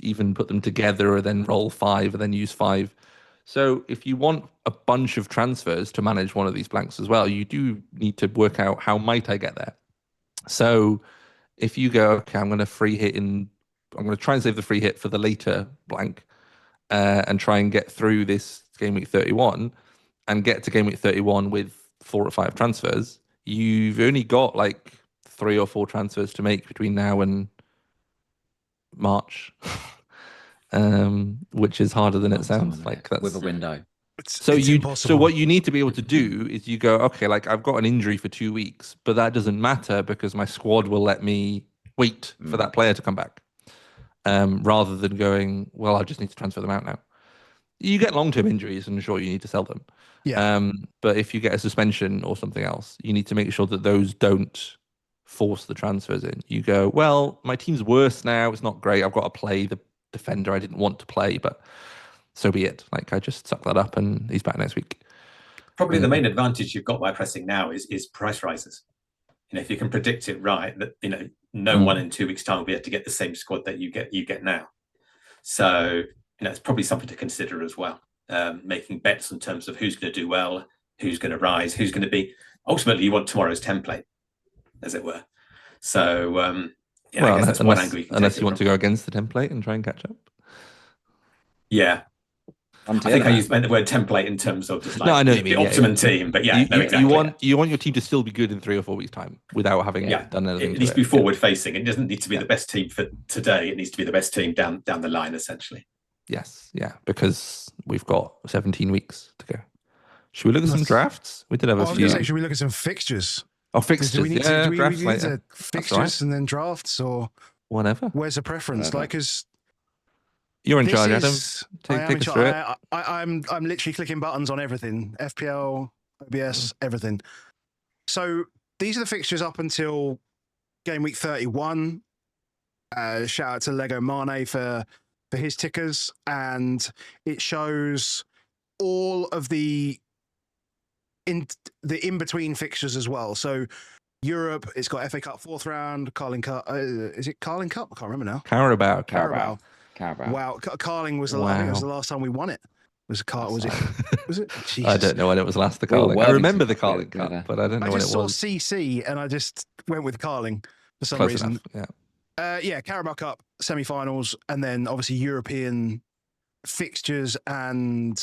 D: even put them together and then roll 5 and then use 5. So if you want a bunch of transfers to manage one of these blanks as well, you do need to work out how might I get there. So if you go, okay, I'm going to try and save the free hit for the later blank, and try and get through this game week 31 and get to game week 31 with 4 or 5 transfers, you've only got like 3 or 4 transfers to make between now and March. Which is harder than it sounds. Like that's
B: with a window.
A: It's
D: so
A: impossible.
D: what you need to be able to do is you go, okay, like I've got an injury for 2 weeks, but that doesn't matter because my squad will let me wait for that player to come back. Rather than going, well, I just need to transfer them out now. You get long-term injuries, and sure, you need to sell them.
A: Yeah.
D: But if you get a suspension or something else, you need to make sure that those don't force the transfers in. You go, well, my team's worse now. It's not great. I've got to play the defender I didn't want to play, but so be it. Like I just suck that up, and he's back next week.
C: Probably the main advantage you've got by pressing now is price rises. If you can predict it right, that no one in 2 weeks' time will be able to get the same squad that you get now. So it's probably something to consider as well. Making bets in terms of who's going to do well, who's going to rise, who's going to be. Ultimately, you want tomorrow's template, as it were. So I guess that's one angle you can
D: unless
C: take
D: you want to go against the template and try and catch up.
C: Yeah. I think I meant the word template in terms of just like
D: I know what you
C: the
D: mean.
C: optimum team, but exactly.
D: You want your team to still be good in 3 or 4 weeks' time without having done anything.
C: It needs to be forward facing. It doesn't need to be the best team for today. It needs to be the best team down the line, essentially.
D: Yes, because we've got 17 weeks to go. Should we look at some drafts? We did have a few.
A: Should we look at some fixtures?
D: Oh, fixtures.
A: Do we need
D: drafts
A: to
D: later.
A: fixtures and then drafts, or
D: whatever?
A: Where's the preference?
B: Whatever.
A: Like, because
D: you're in charge, Adam. Take us through it.
A: I'm literally clicking buttons on everything. FPL, OBS, everything. So these are the fixtures up until game week 31. Shout out to Lego Mane for his tickers, and it shows all of the in-between fixtures as well. So Europe, it's got FA Cup 4th round, Carling Cup. Is it Carling Cup? I can't remember now.
B: Carabao.
A: Wow, Carling was I think it was the last time we won it. Was it? Jesus.
D: I don't know when it was last the Carling. I remember the Carling
B: Cup,
D: Cup, but I don't know when it was.
A: I just saw CC and I just went with Carling for some
D: Close
A: reason.
D: enough,
A: Carabao Cup semi-finals, and then obviously European fixtures, and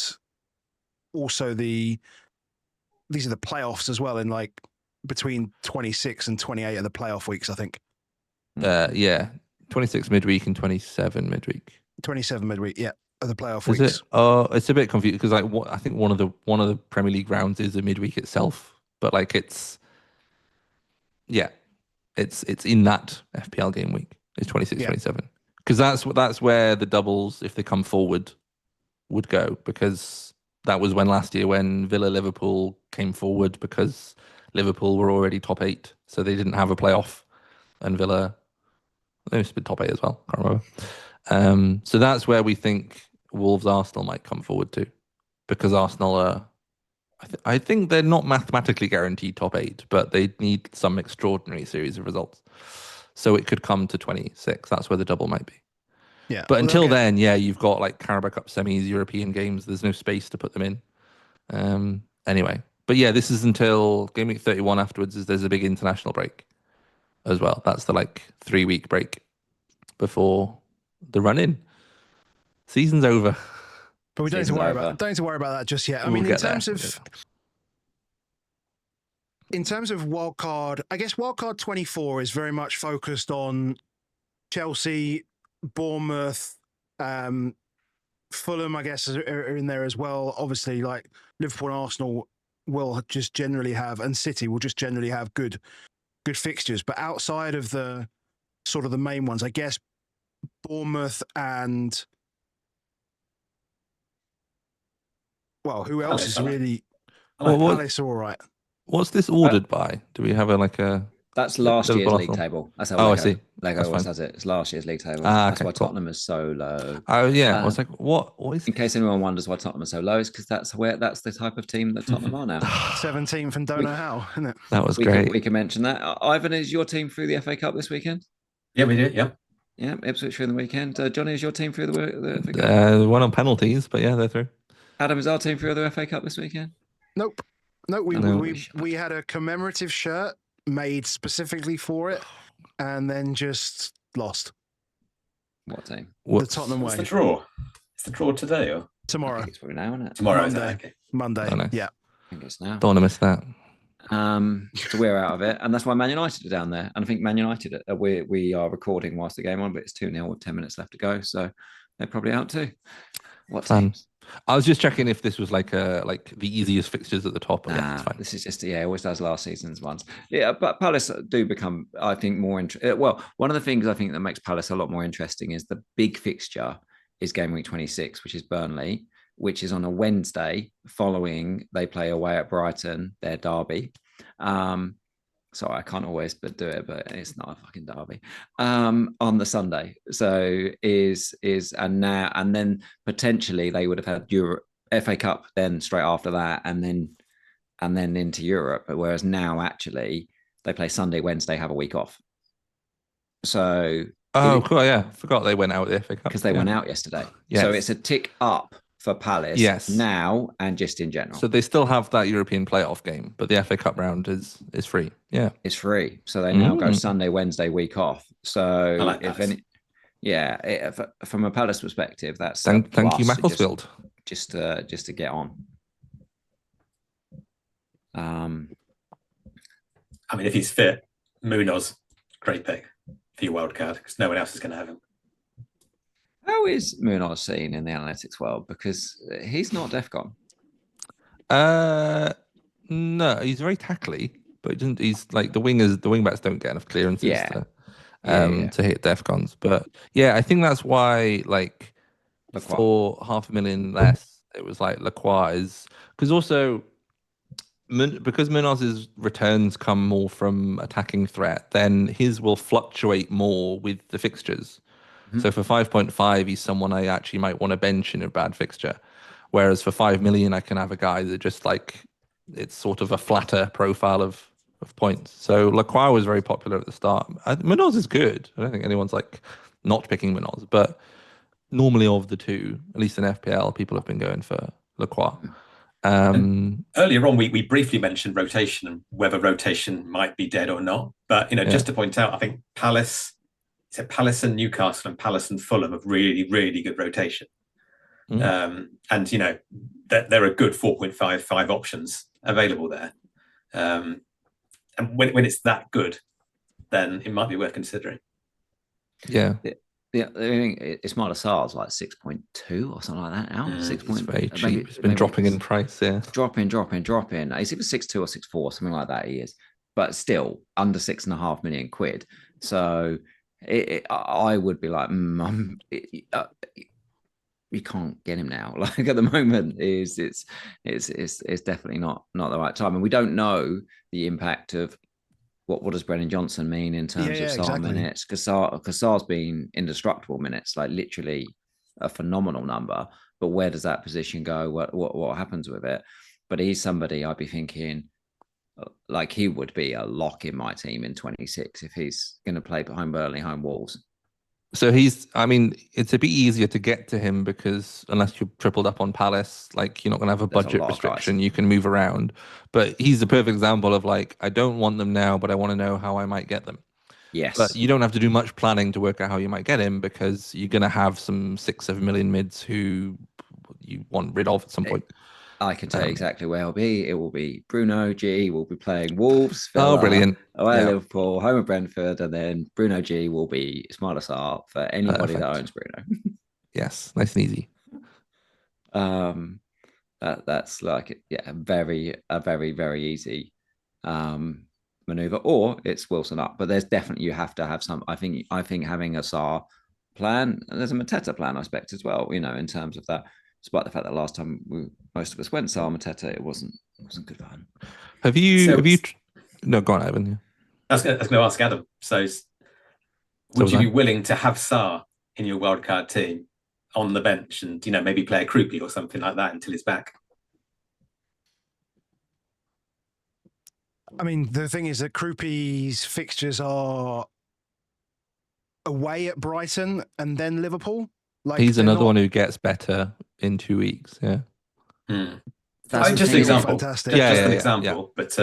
A: also these are the playoffs as well, in like between 26 and 28 of the playoff weeks, I think.
D: 26 midweek and 27 midweek.
A: 27 midweek, of the playoff
D: Is
A: weeks.
D: it? Oh, it's a bit confusing because I think one of the Premier League rounds is a midweek itself, but like it's in that FPL game week. It's 26, 27. Because that's where the doubles, if they come forward, would go, because that was last year when Villa Liverpool came forward because Liverpool were already top 8, so they didn't have a playoff, and Villa they must have been top 8 as well. Can't remember. So that's where we think Wolves Arsenal might come forward to, because Arsenal are. I think they're not mathematically guaranteed top 8, but they need some extraordinary series of results. So it could come to 26. That's where the double might be.
A: Yeah.
D: But until then, yeah, you've got like Carabao Cup semis, European games. There's no space to put them in. Anyway, but yeah, this is until game week 31. Afterwards, there's a big international break as well. That's the like 3-week break before the run-in. Season's over.
A: But we don't need to worry about that just yet. I mean, in terms of wildcard, I guess wildcard 24 is very much focused on Chelsea, Bournemouth, Fulham, I guess, are in there as well. Obviously, like Liverpool and Arsenal will just generally have, and City will just generally have good fixtures. But outside of the sort of the main ones, I guess Bournemouth and, well, who else is really? Palace are all right.
D: What's this ordered by? Do we have a
B: That's last year's league table. That's how
D: I see.
B: Lego always does it. It's last year's league table.
D: That's
B: why Tottenham is so low.
D: Oh yeah, I was like, what is?
B: In case anyone wonders why Tottenham is so low, is because that's the type of team that Tottenham are now.
A: 17th and don't know how, isn't it?
D: That was great.
B: We can mention that. Ivan, is your team through the FA Cup this weekend?
C: Yeah, we do. Yeah.
B: Yeah, Ipswich through the weekend. Jonny, is your team through the FA Cup?
D: One on penalties, but yeah, they're through.
B: Adam, is our team through the FA Cup this weekend?
A: Nope. We had a commemorative shirt made specifically for it, and then just lost.
B: What team?
A: The Tottenham way.
C: It's the draw. It's the draw today or
A: tomorrow?
B: It's probably now, isn't it?
C: Tomorrow.
A: Monday.
C: Okay.
A: Monday.
D: Oh, nice.
A: Yeah.
B: I think it's now.
D: Don't want to miss that.
B: So we're out of it, and that's why Man United are down there. And I think Man United, we are recording whilst the game on, but it's 2-0 with 10 minutes left to go, so they're probably out too. What teams?
D: I was just checking if this was like the easiest fixtures at the top. Yeah, it's fine.
B: This is just always does last season's ones. Yeah, but Palace do become, I think, more interesting. Well, one of the things I think that makes Palace a lot more interesting is the big fixture is game week 26, which is Burnley, which is on a Wednesday following they play away at Brighton, their derby. Sorry, I can't always do it, but it's not a fucking derby. On the Sunday, so and then potentially they would have had FA Cup then straight after that, and then into Europe. Whereas now actually they play Sunday, Wednesday, have a week off. So
D: cool, yeah, forgot they went out with the FA Cup
B: because they went out yesterday.
D: Yes.
B: So it's a tick up for Palace now and just in general.
D: So they still have that European playoff game, but the FA Cup round is free. Yeah,
B: it's free. So they now go Sunday, Wednesday, week off. So from a Palace perspective, that's
D: thank you, Macclesfield.
B: Just to get on.
C: I mean, if he's fit, Munoz, great pick for your wild card because no one else is going to have him.
B: How is Munoz seen in the analytics world? Because he's not DEFCON.
D: No, he's very tackly, but he's like the wingbacks don't get enough clearances to hit DEFCONs. But yeah, I think that's why for $500,000 less, it was like Lacroix is because also because Munoz's returns come more from attacking threat, then his will fluctuate more with the fixtures. So for 5.5, he's someone I actually might want to bench in a bad fixture. Whereas for 5 million, I can have a guy that just it's sort of a flatter profile of points. So Lacroix was very popular at the start. Munoz is good. I don't think anyone's not picking Munoz, but normally of the two, at least in FPL, people have been going for Lacroix.
C: Earlier on, we briefly mentioned rotation and whether rotation might be dead or not. But just to point out, I think Palace and Newcastle and Palace and Fulham have really, really good rotation. And, there are good 4.55 options available there. And when it's that good, then it might be worth considering.
B: Yeah. Yeah, I think Ismaila Sarr's like 6.2 or something like that now. 6.
D: It's very cheap. It's been dropping in price, yeah.
B: Dropping. It's either 6.2 or 6.4, something like that he is. But still, under £6.5 million. So I would be like, you can't get him now. Like at the moment, it's definitely not the right time, and we don't know the impact of what does Brennan Johnson mean in terms of Sarr minutes, because Sarr's been indestructible minutes, like literally a phenomenal number. But where does that position go? What happens with it? But he's somebody I'd be thinking like he would be a lock in my team in 26 if he's going to play home Burnley, home Wolves.
D: So I mean, it's a bit easier to get to him because unless you're tripled up on Palace, like you're not going to have a
B: There's a
D: budget
B: lot of
D: restriction.
B: guys.
D: You can move around. But he's a perfect example of like, I don't want them now, but I want to know how I might get them. But
B: Yes.
D: you don't have to do much planning to work out how you might get him because you're going to have some 6-7 million mids who you want rid of at some point.
B: I can tell you exactly where it'll be. It will be Bruno G will be playing Wolves, Villa,
D: Oh, brilliant.
B: away
D: Yeah.
B: Liverpool, home of Brentford, and then Bruno G will be Ismail Assar for anybody that
D: Perfect.
B: owns Bruno.
D: Yes, nice and easy.
B: That's like a very very easy maneuver, or it's Wilson up. But there's definitely, you have to have some. I think having a Sar plan, and there's a Mateta plan, I expect as well. You know, in terms of that, despite the fact that last time most of us went Sar Mateta, it wasn't good fun.
D: Have you? No, go on, Ivan.
C: I was going to ask Adam. So, would you be willing to have Sar in your wildcard team on the bench, and maybe play a Krupi or something like that until he's back?
A: I mean, the thing is that Krupi's fixtures are away at Brighton and then Liverpool. Like,
D: he's another one who gets better in 2 weeks. Yeah.
B: That's
C: just an example.
A: Fantastic.
C: Just an example. But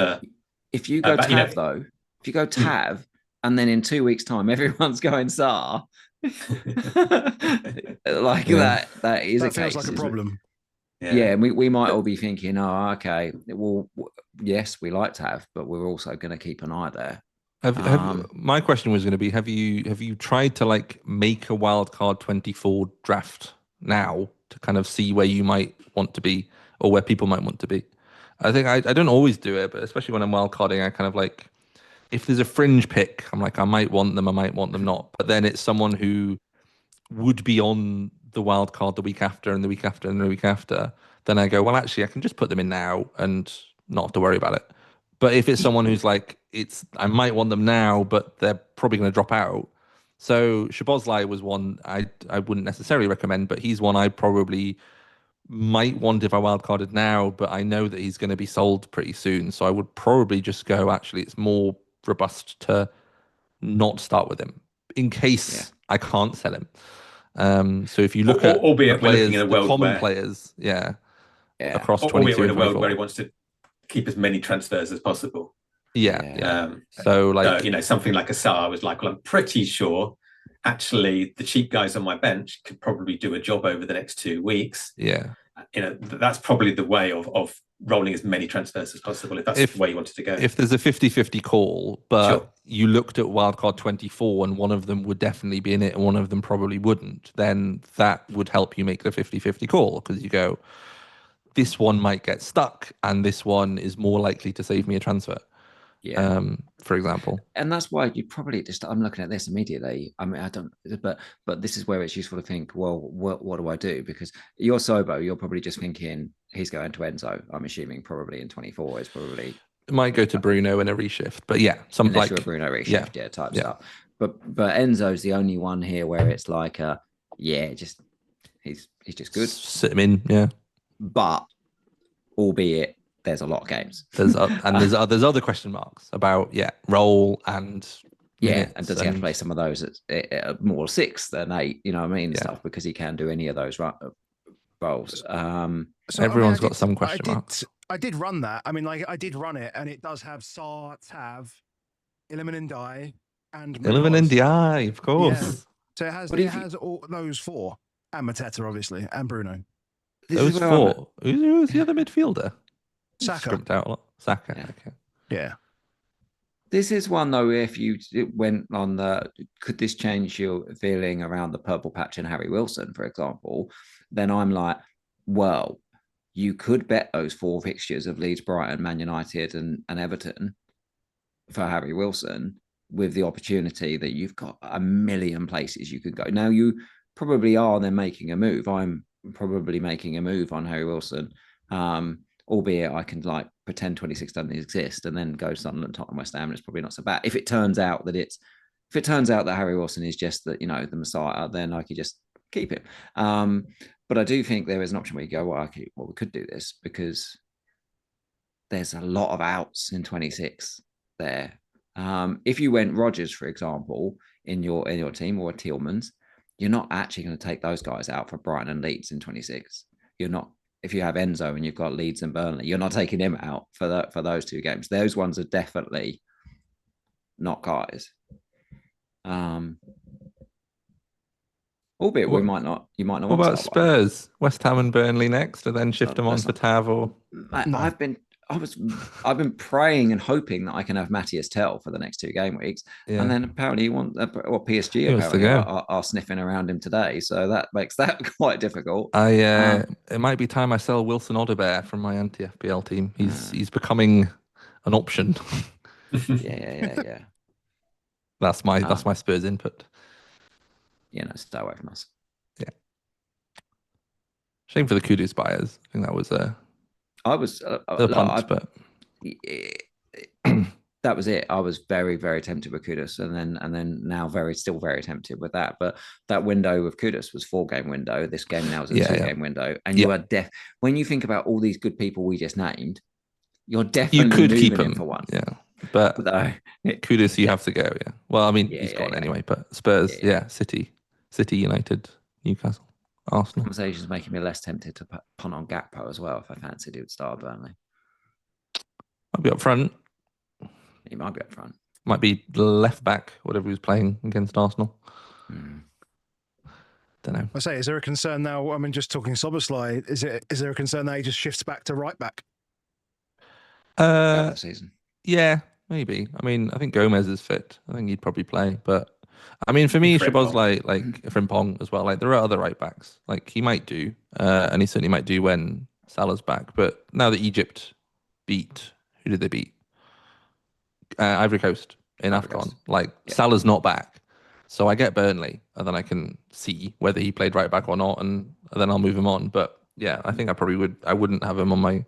B: if you go Tav though, if you go Tav, and then in 2 weeks' time everyone's going Sar, like that is
A: that
B: a
A: feels
B: case,
A: like a problem.
B: Yeah, and we might all be thinking, oh, okay, well, yes, we like to have, but we're also going to keep an eye there.
D: My question was going to be: Have you tried to like make a wildcard 24 draft now to kind of see where you might want to be or where people might want to be? I think I don't always do it, but especially when I'm wildcarding, I kind of like, if there's a fringe pick, I'm like, I might want them, I might want them not, but then it's someone who would be on the wild card the week after and the week after and the week after, then I go, well, actually, I can just put them in now and not have to worry about it. But if it's someone who's like, I might want them now, but they're probably going to drop out. So Szoboszlai was one I wouldn't necessarily recommend, but he's one I probably might want if I wildcarded now, but I know that he's going to be sold pretty soon. So I would probably just go, actually, it's more robust to not start with him in case I can't sell him. So if you look at
C: albeit
D: players,
C: working in a world
D: common
C: where,
D: players, across 22
C: albeit in a world
D: 24.
C: where he wants to keep as many transfers as possible.
D: So like,
C: something like a Sar was like, well, I'm pretty sure actually the cheap guys on my bench could probably do a job over the next 2 weeks. That's probably the way of rolling as many transfers as possible, if that's the way you wanted to go.
D: If there's a 50-50 call, but you looked at wildcard 24 and one of them would definitely be in it and one of them probably wouldn't, then that would help you make the 50-50 call, because you go, this one might get stuck and this one is more likely to save me a transfer. For example.
B: And that's why you probably just, I'm looking at this immediately. I mean, I don't, but this is where it's useful to think, well, what do I do? Because you're Sobo, you're probably just thinking he's going to Enzo. I'm assuming probably in 24 is probably.
D: It might go to Bruno in a reshift, but something like
B: you're a Bruno reshift, type stuff. But Enzo's the only one here where it's like, just he's just good.
D: Sit him in,
B: But albeit there's a lot of games.
D: There's other question marks about role and
B: and does he have to play some of those at more 6 than 8? You know what I mean? Stuff, because he can do any of those roles.
A: So
D: everyone's got some question marks.
A: I did run that. I mean, like I did run it, and it does have Sar, Tav, Iliman and Dye, and
D: Iliman and Dye, of course.
A: Yeah. So it has all those 4, and Mateta obviously, and Bruno.
D: Those 4. Who's the other midfielder?
A: Saka.
D: Scrimped out a lot. Saka.
B: Yeah.
D: Okay.
A: Yeah.
B: This is one though. If you went on could this change your feeling around the purple patch and Harry Wilson, for example? Then I'm like, well, you could bet those 4 fixtures of Leeds, Brighton, Man United, and Everton for Harry Wilson, with the opportunity that you've got a million places you could go. Now you probably are then making a move. I'm probably making a move on Harry Wilson. Albeit I can like pretend 26 doesn't exist and then go Sunderland, Tottenham, West Ham, and it's probably not so bad. If it turns out that Harry Wilson is just the the Messiah, then I could just keep it. But I do think there is an option where you go, well, we could do this, because there's a lot of outs in 26 there. If you went Rodgers, for example, in your team, or Tielemans, you're not actually going to take those guys out for Brighton and Leeds in 26. You're not. If you have Enzo and you've got Leeds and Burnley, you're not taking him out for those 2 games. Those ones are definitely not guys. Albeit you might not.
D: What
B: Want
D: about
B: to
D: Spurs, West Ham and Burnley next, and then shift them on for Tav? Or
B: I've been praying and hoping that I can have Matthias Tell for the next 2 game weeks, and then apparently PSG apparently are sniffing around him today, so that makes that quite difficult.
D: It might be time I sell Wilson Odobert from my anti-FPL team. He's becoming an option.
B: Yeah.
D: That's my Spurs input.
B: Stay away from us.
D: Yeah. Shame for the Kudus buyers. I think that was
B: I was
D: but
B: that was it. I was very, very tempted with Kudus, and then now still very tempted with that. But that window with Kudus was 4-game window. This game now is a 2-game window, and you are when you think about all these good people we just named, you're definitely
D: keep him
B: for one.
D: Yeah, but Kudus, you have to go. Yeah. Well, I mean, he's gone anyway. But Spurs, City, United, Newcastle, Arsenal.
B: Conversation's making me less tempted to punt on Gakpo as well if I fancied he would start Burnley.
D: Might be up front.
B: He might be up front.
D: Might be left back, whatever he was playing against Arsenal. Don't know.
A: I say, is there a concern now? I mean, just talking Szoboszlai, is there a concern that he just shifts back to right back?
B: Season.
D: Yeah, maybe. I mean, I think Gomez is fit. I think he'd probably play, but I mean, for me, Szoboszlai, like Frimpong as well. Like, there are other right backs. Like, he might do, and he certainly might do when Salah's back. But now that Egypt beat, who did they beat? Ivory Coast in AFCON. Like, Salah's not back, so I get Burnley, and then I can see whether he played right back or not, and then I'll move him on. But yeah, I think I probably would. I wouldn't have him on my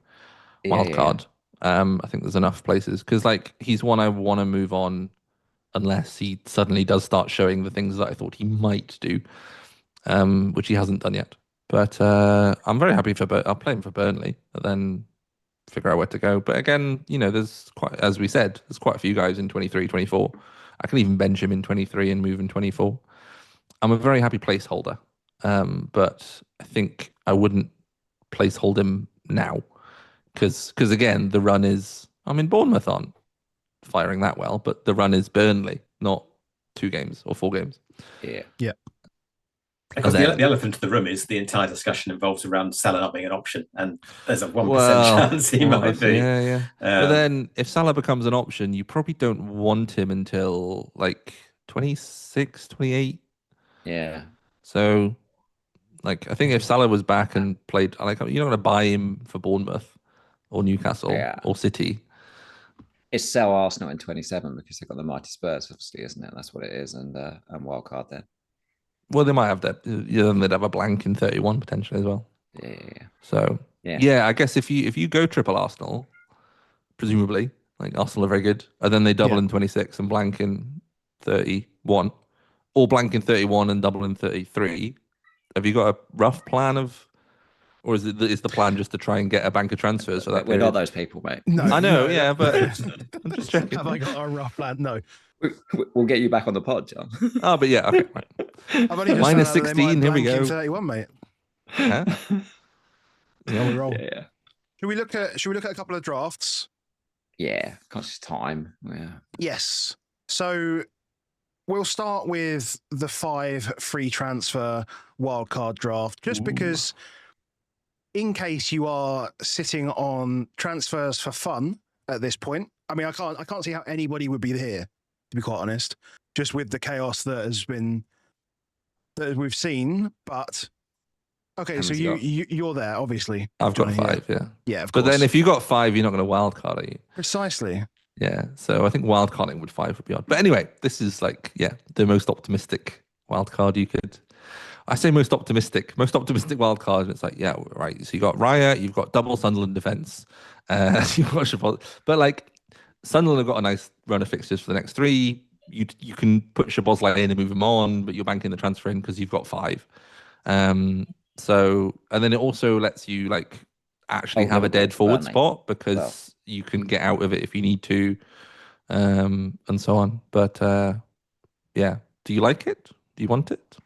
D: wild card. I think there's enough places because, like, he's one I want to move on. Unless he suddenly does start showing the things that I thought he might do, which he hasn't done yet. But I'm very happy I'll play him for Burnley and then figure out where to go. But again, there's as we said, there's quite a few guys in 23, 24. I can even bench him in 23 and move in 24. I'm a very happy placeholder, but I think I wouldn't placehold him now because again, the run is, Bournemouth aren't firing that well, but the run is Burnley, not 2 games or 4 games.
A: Yeah.
C: Because the elephant in the room is the entire discussion involves around Salah not being an option, and there's a 1% chance he might be.
D: Yeah. But then if Salah becomes an option, you probably don't want him until like 26, 28.
B: Yeah.
D: So, like, I think if Salah was back and played, like, you're not going to buy him for Bournemouth or Newcastle or City.
B: It's sell Arsenal in 27 because they've got the mighty Spurs, obviously, isn't it? That's what it is, and wildcard there.
D: Well, they might have that. Then they'd have a blank in 31 potentially as well.
B: Yeah.
D: So I guess if you go triple Arsenal, presumably, like Arsenal are very good, and then they double in 26 and blank in 31, or blank in 31 and double in 33. Have you got a rough plan of? Or is the plan just to try and get a bank of transfers for that
B: We're
D: period?
B: not those people, mate.
A: No,
D: I know, but I'm just checking.
A: Have I got a rough plan? No.
B: We'll get you back on the pod, John.
D: Oh, but yeah, okay. Right.
A: I've only just
D: Minus
A: found out that they
D: 16,
A: might
D: here we
A: blank in
D: go.
A: 31, mate.
D: Huh?
A: Yeah, we roll.
B: Yeah.
A: Should we look at a couple of drafts?
B: Yeah, costs time. Yeah.
A: Yes. So we'll start with the 5 free transfer wildcard draft, just because in case you are sitting on transfers for fun at this point. I mean, I can't see how anybody would be here, to be quite honest, just with the chaos that we've seen. But okay, so you're there, obviously.
D: I've got
A: Jonny,
D: 5,
A: yeah, of course.
D: But then if you got 5, you're not going to wildcard, are you?
A: Precisely.
D: Yeah, so I think wildcarding with 5 would be odd. But anyway, this is like, the most optimistic wildcard you could. I say most optimistic wildcard. It's like, right. So you got Raya, you've got double Sunderland defense, you've got Shabbat. But like, Sunderland have got a nice run of fixtures for the next 3. You can put Szoboszlai in and move him on, but you're banking the transfer in because you've got 5. So, and then it also lets you like actually have a dead forward spot because you can get out of it if you need to, and so on. But yeah, do you like it? Do you want it?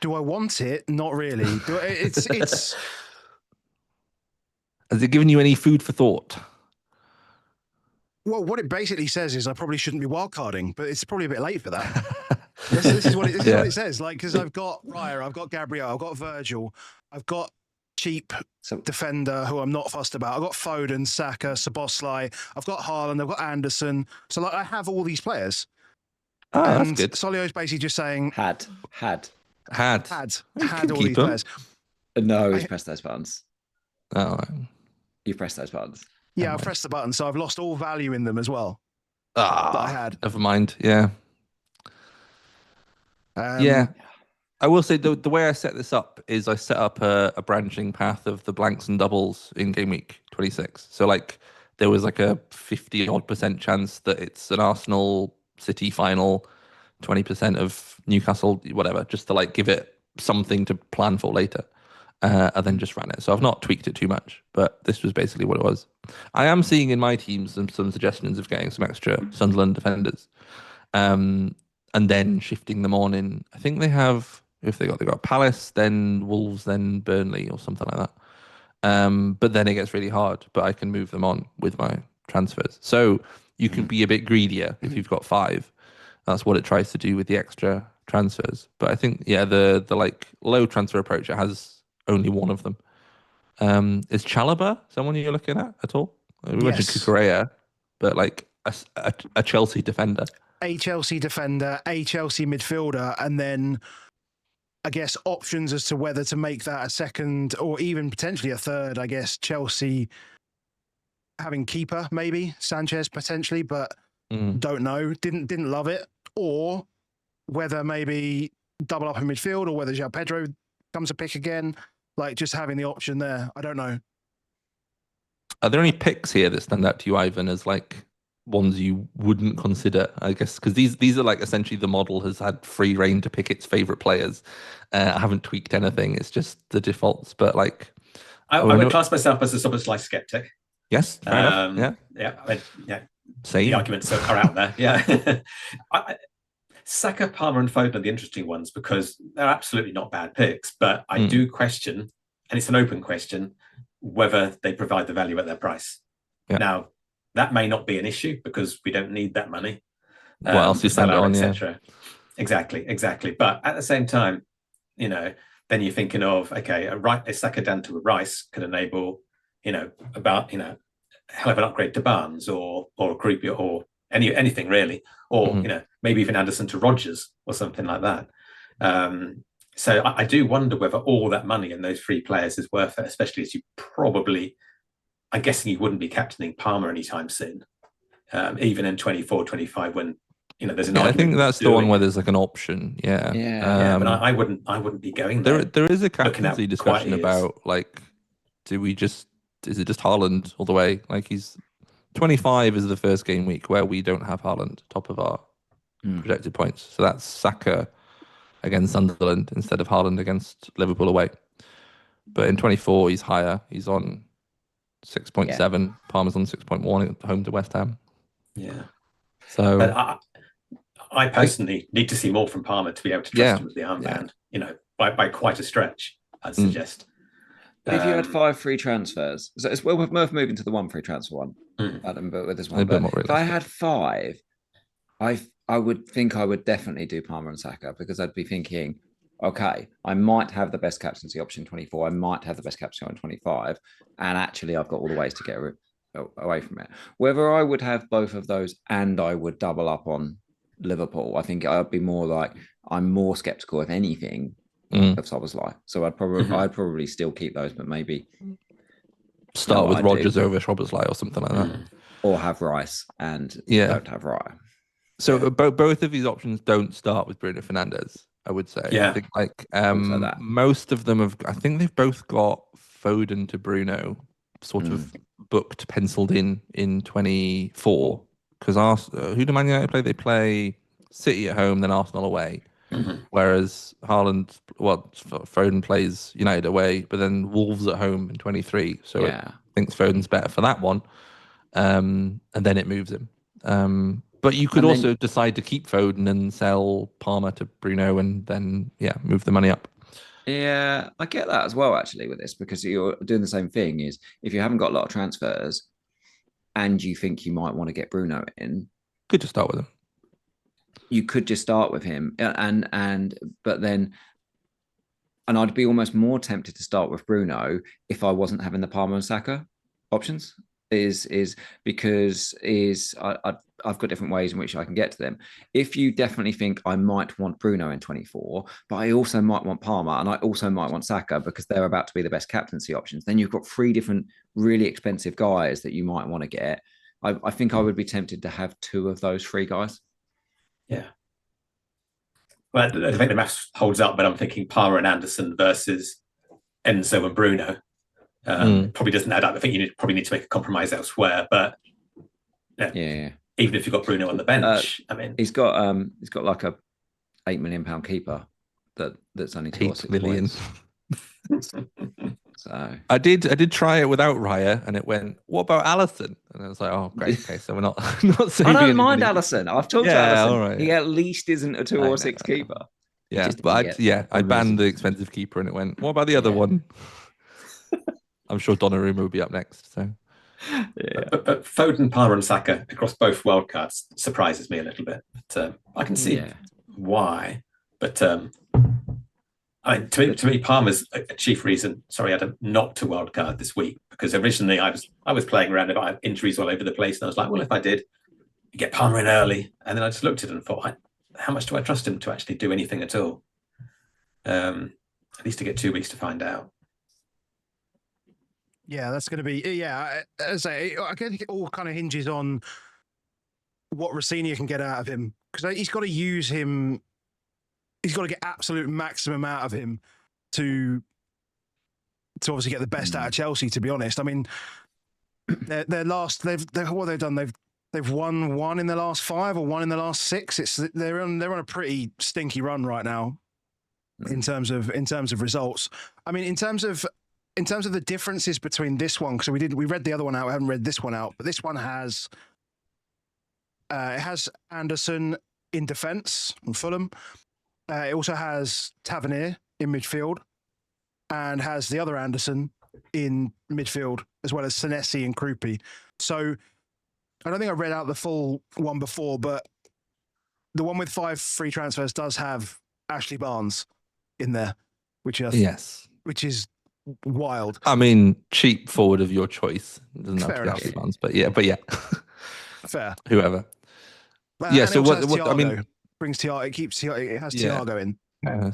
A: Do I want it? Not really. It's
D: Has it given you any food for thought?
A: well, what it basically says is I probably shouldn't be wildcarding, but it's probably a bit late for that. This is what it says. Like, because I've got Raya, I've got Gabriel, I've got Virgil, I've got cheap defender who I'm not fussed about. I've got Foden, Saka, Szoboszlai, I've got Haaland, I've got Anderson. So like, I have all these players.
D: Oh,
A: and
D: that's good.
A: Solio's basically just saying
B: Had
A: all these players.
B: No, he's pressed those buttons.
D: Oh,
B: You've pressed those buttons.
A: Yeah, I've pressed the button, so I've lost all value in them as well. That I had.
D: Never mind. Yeah. Yeah. I will say the way I set this up is I set up a branching path of the blanks and doubles in game week 26. So like there was like a 50-odd% chance that it's an Arsenal City final, 20% of Newcastle, whatever, just to like give it something to plan for later. And then just ran it. So I've not tweaked it too much, but this was basically what it was. I am seeing in my teams some suggestions of getting some extra Sunderland defenders, and then shifting them on in. I think they got Palace, then Wolves, then Burnley, or something like that. But then it gets really hard. But I can move them on with my transfers. So you can be a bit greedier if you've got 5. That's what it tries to do with the extra transfers. But I think the like low transfer approach, it has only one of them. Is Chalobah someone you're looking at all? We mentioned Kukurea, but like a Chelsea defender.
A: A Chelsea defender, a Chelsea midfielder, and then I guess options as to whether to make that a second or even potentially a third. I guess Chelsea having keeper, maybe Sanchez potentially, but don't know. Didn't love it. Or whether maybe double up in midfield, or whether João Pedro comes a pick again. Like just having the option there. I don't know.
D: Are there any picks here that stand out to you, Ivan, as like ones you wouldn't consider? I guess because these are like essentially the model has had free reign to pick its favorite players. I haven't tweaked anything. It's just the defaults. But like,
C: I would class myself as a Szoboszlai skeptic.
D: Yes, fair enough.
C: Same. The arguments are out there. Yeah. Saka, Palmer, and Foden are the interesting ones because they're absolutely not bad picks. But I do question, and it's an open question, whether they provide the value at their price. Yeah. Now, that may not be an issue because we don't need that money.
D: What else you spend on,
C: etc. Exactly. But at the same time, then you're thinking of, okay, a Saka down to a Rice could enable, about, hell of an upgrade to Barnes or a Creepier or anything really, or maybe even Anderson to Rodgers or something like that. So I do wonder whether all that money in those 3 players is worth it, especially as you probably, I'm guessing you wouldn't be captaining Palmer anytime soon, even in 24, 25 when there's an argument.
D: I think that's the one where there's like an option. Yeah.
C: But I wouldn't be going
D: there. There is a captaincy discussion about like, is it just Haaland all the way? Like he's 25 is the first game week where we don't have Haaland top of our projected points. So that's Saka against Sunderland instead of Haaland against Liverpool away. But in 24, he's higher. He's on 6.7. Yeah. Palmer's on 6.1 at home to West Ham.
C: Yeah.
D: So
C: but I personally need to see more from Palmer to be able to trust him with the armband, by quite a stretch, I'd suggest.
B: But if you had 5 free transfers, so it's worth moving to the 1 free transfer one. But with this one, if I had 5, I would think I would definitely do Palmer and Saka because I'd be thinking, okay, I might have the best captaincy option 24, I might have the best captaincy on 25, and actually I've got all the ways to get away from it. Whether I would have both of those and I would double up on Liverpool, I think I'd be more like, I'm more skeptical, if anything, of Szoboszlai. So I'd probably still keep those, but maybe
D: start with Rodgers over Szoboszlai or something like that,
B: or have Rice and don't have Raya.
D: So both of these options don't start with Bruno Fernandes, I would say. I think like most of them have. I think they've both got Foden to Bruno sort of booked, penciled in 24. Because who do Man United play? They play City at home, then Arsenal away. Whereas Foden plays United away, but then Wolves at home in 23. So I think Foden's better for that one. and then it moves him. But you could also decide to keep Foden and sell Palmer to Bruno, and then move the money up.
B: Yeah, I get that as well, actually, with this, because you're doing the same thing. Is if you haven't got a lot of transfers and you think you might want to get Bruno in,
D: could just start with him.
B: You could just start with him, but then, and I'd be almost more tempted to start with Bruno if I wasn't having the Palmer and Saka options. I've got different ways in which I can get to them. If you definitely think I might want Bruno in 24, but I also might want Palmer and I also might want Saka because they're about to be the best captaincy options, then you've got 3 different really expensive guys that you might want to get. I think I would be tempted to have 2 of those 3 guys.
C: Yeah. Well, I think the maths holds up, but I'm thinking Palmer and Anderson versus Enzo and Bruno. Probably doesn't add up. I think you probably need to make a compromise elsewhere. But
B: yeah.
C: Even if you've got Bruno on the bench, I mean,
B: he's got like a £8 million keeper that's only 2 or 6
D: million.
B: So
D: I did try it without Raya, and it went, what about Alisson? And I was like, oh great, okay, so we're not saving.
B: I don't mind Alisson. I've talked to Alisson.
D: All right,
B: he at least isn't a 2 or 6 keeper.
D: Yeah, but I banned the expensive keeper, and it went, what about the other one? I'm sure Donnarumma will be up next. So,
C: but Foden, Palmer, and Saka across both wildcards surprises me a little bit. But I can see why. But I mean, to me, Palmer's a chief reason. Sorry, Adam, not to wildcard this week, because originally I was playing around about injuries all over the place, and I was like, well, if I did get Palmer in early, and then I just looked at it and thought, how much do I trust him to actually do anything at all? At least to get 2 weeks to find out.
A: Yeah, that's going to be, as I think it all kind of hinges on what Rossini can get out of him, because he's got to use him. He's got to get absolute maximum out of him to obviously get the best out of Chelsea, to be honest. I mean, their last, what they've done, they've won 1 in the last 5 or 1 in the last 6. They're on a pretty stinky run right now in terms of results. I mean, in terms of the differences between this one, because we read the other one out, we haven't read this one out, but this one has Anderson in defence from Fulham. It also has Tavernier in midfield, and has the other Anderson in midfield, as well as Senesi and Krupi. So I don't think I read out the full one before, but the one with 5 free transfers does have Ashley Barnes in there, which is wild.
D: I mean, cheap forward of your choice. It doesn't have to be
A: enough.
D: Ashley Barnes, but yeah.
A: Fair.
D: Whoever.
A: Well,
D: so what I mean,
A: brings Thiago. It has Thiago in.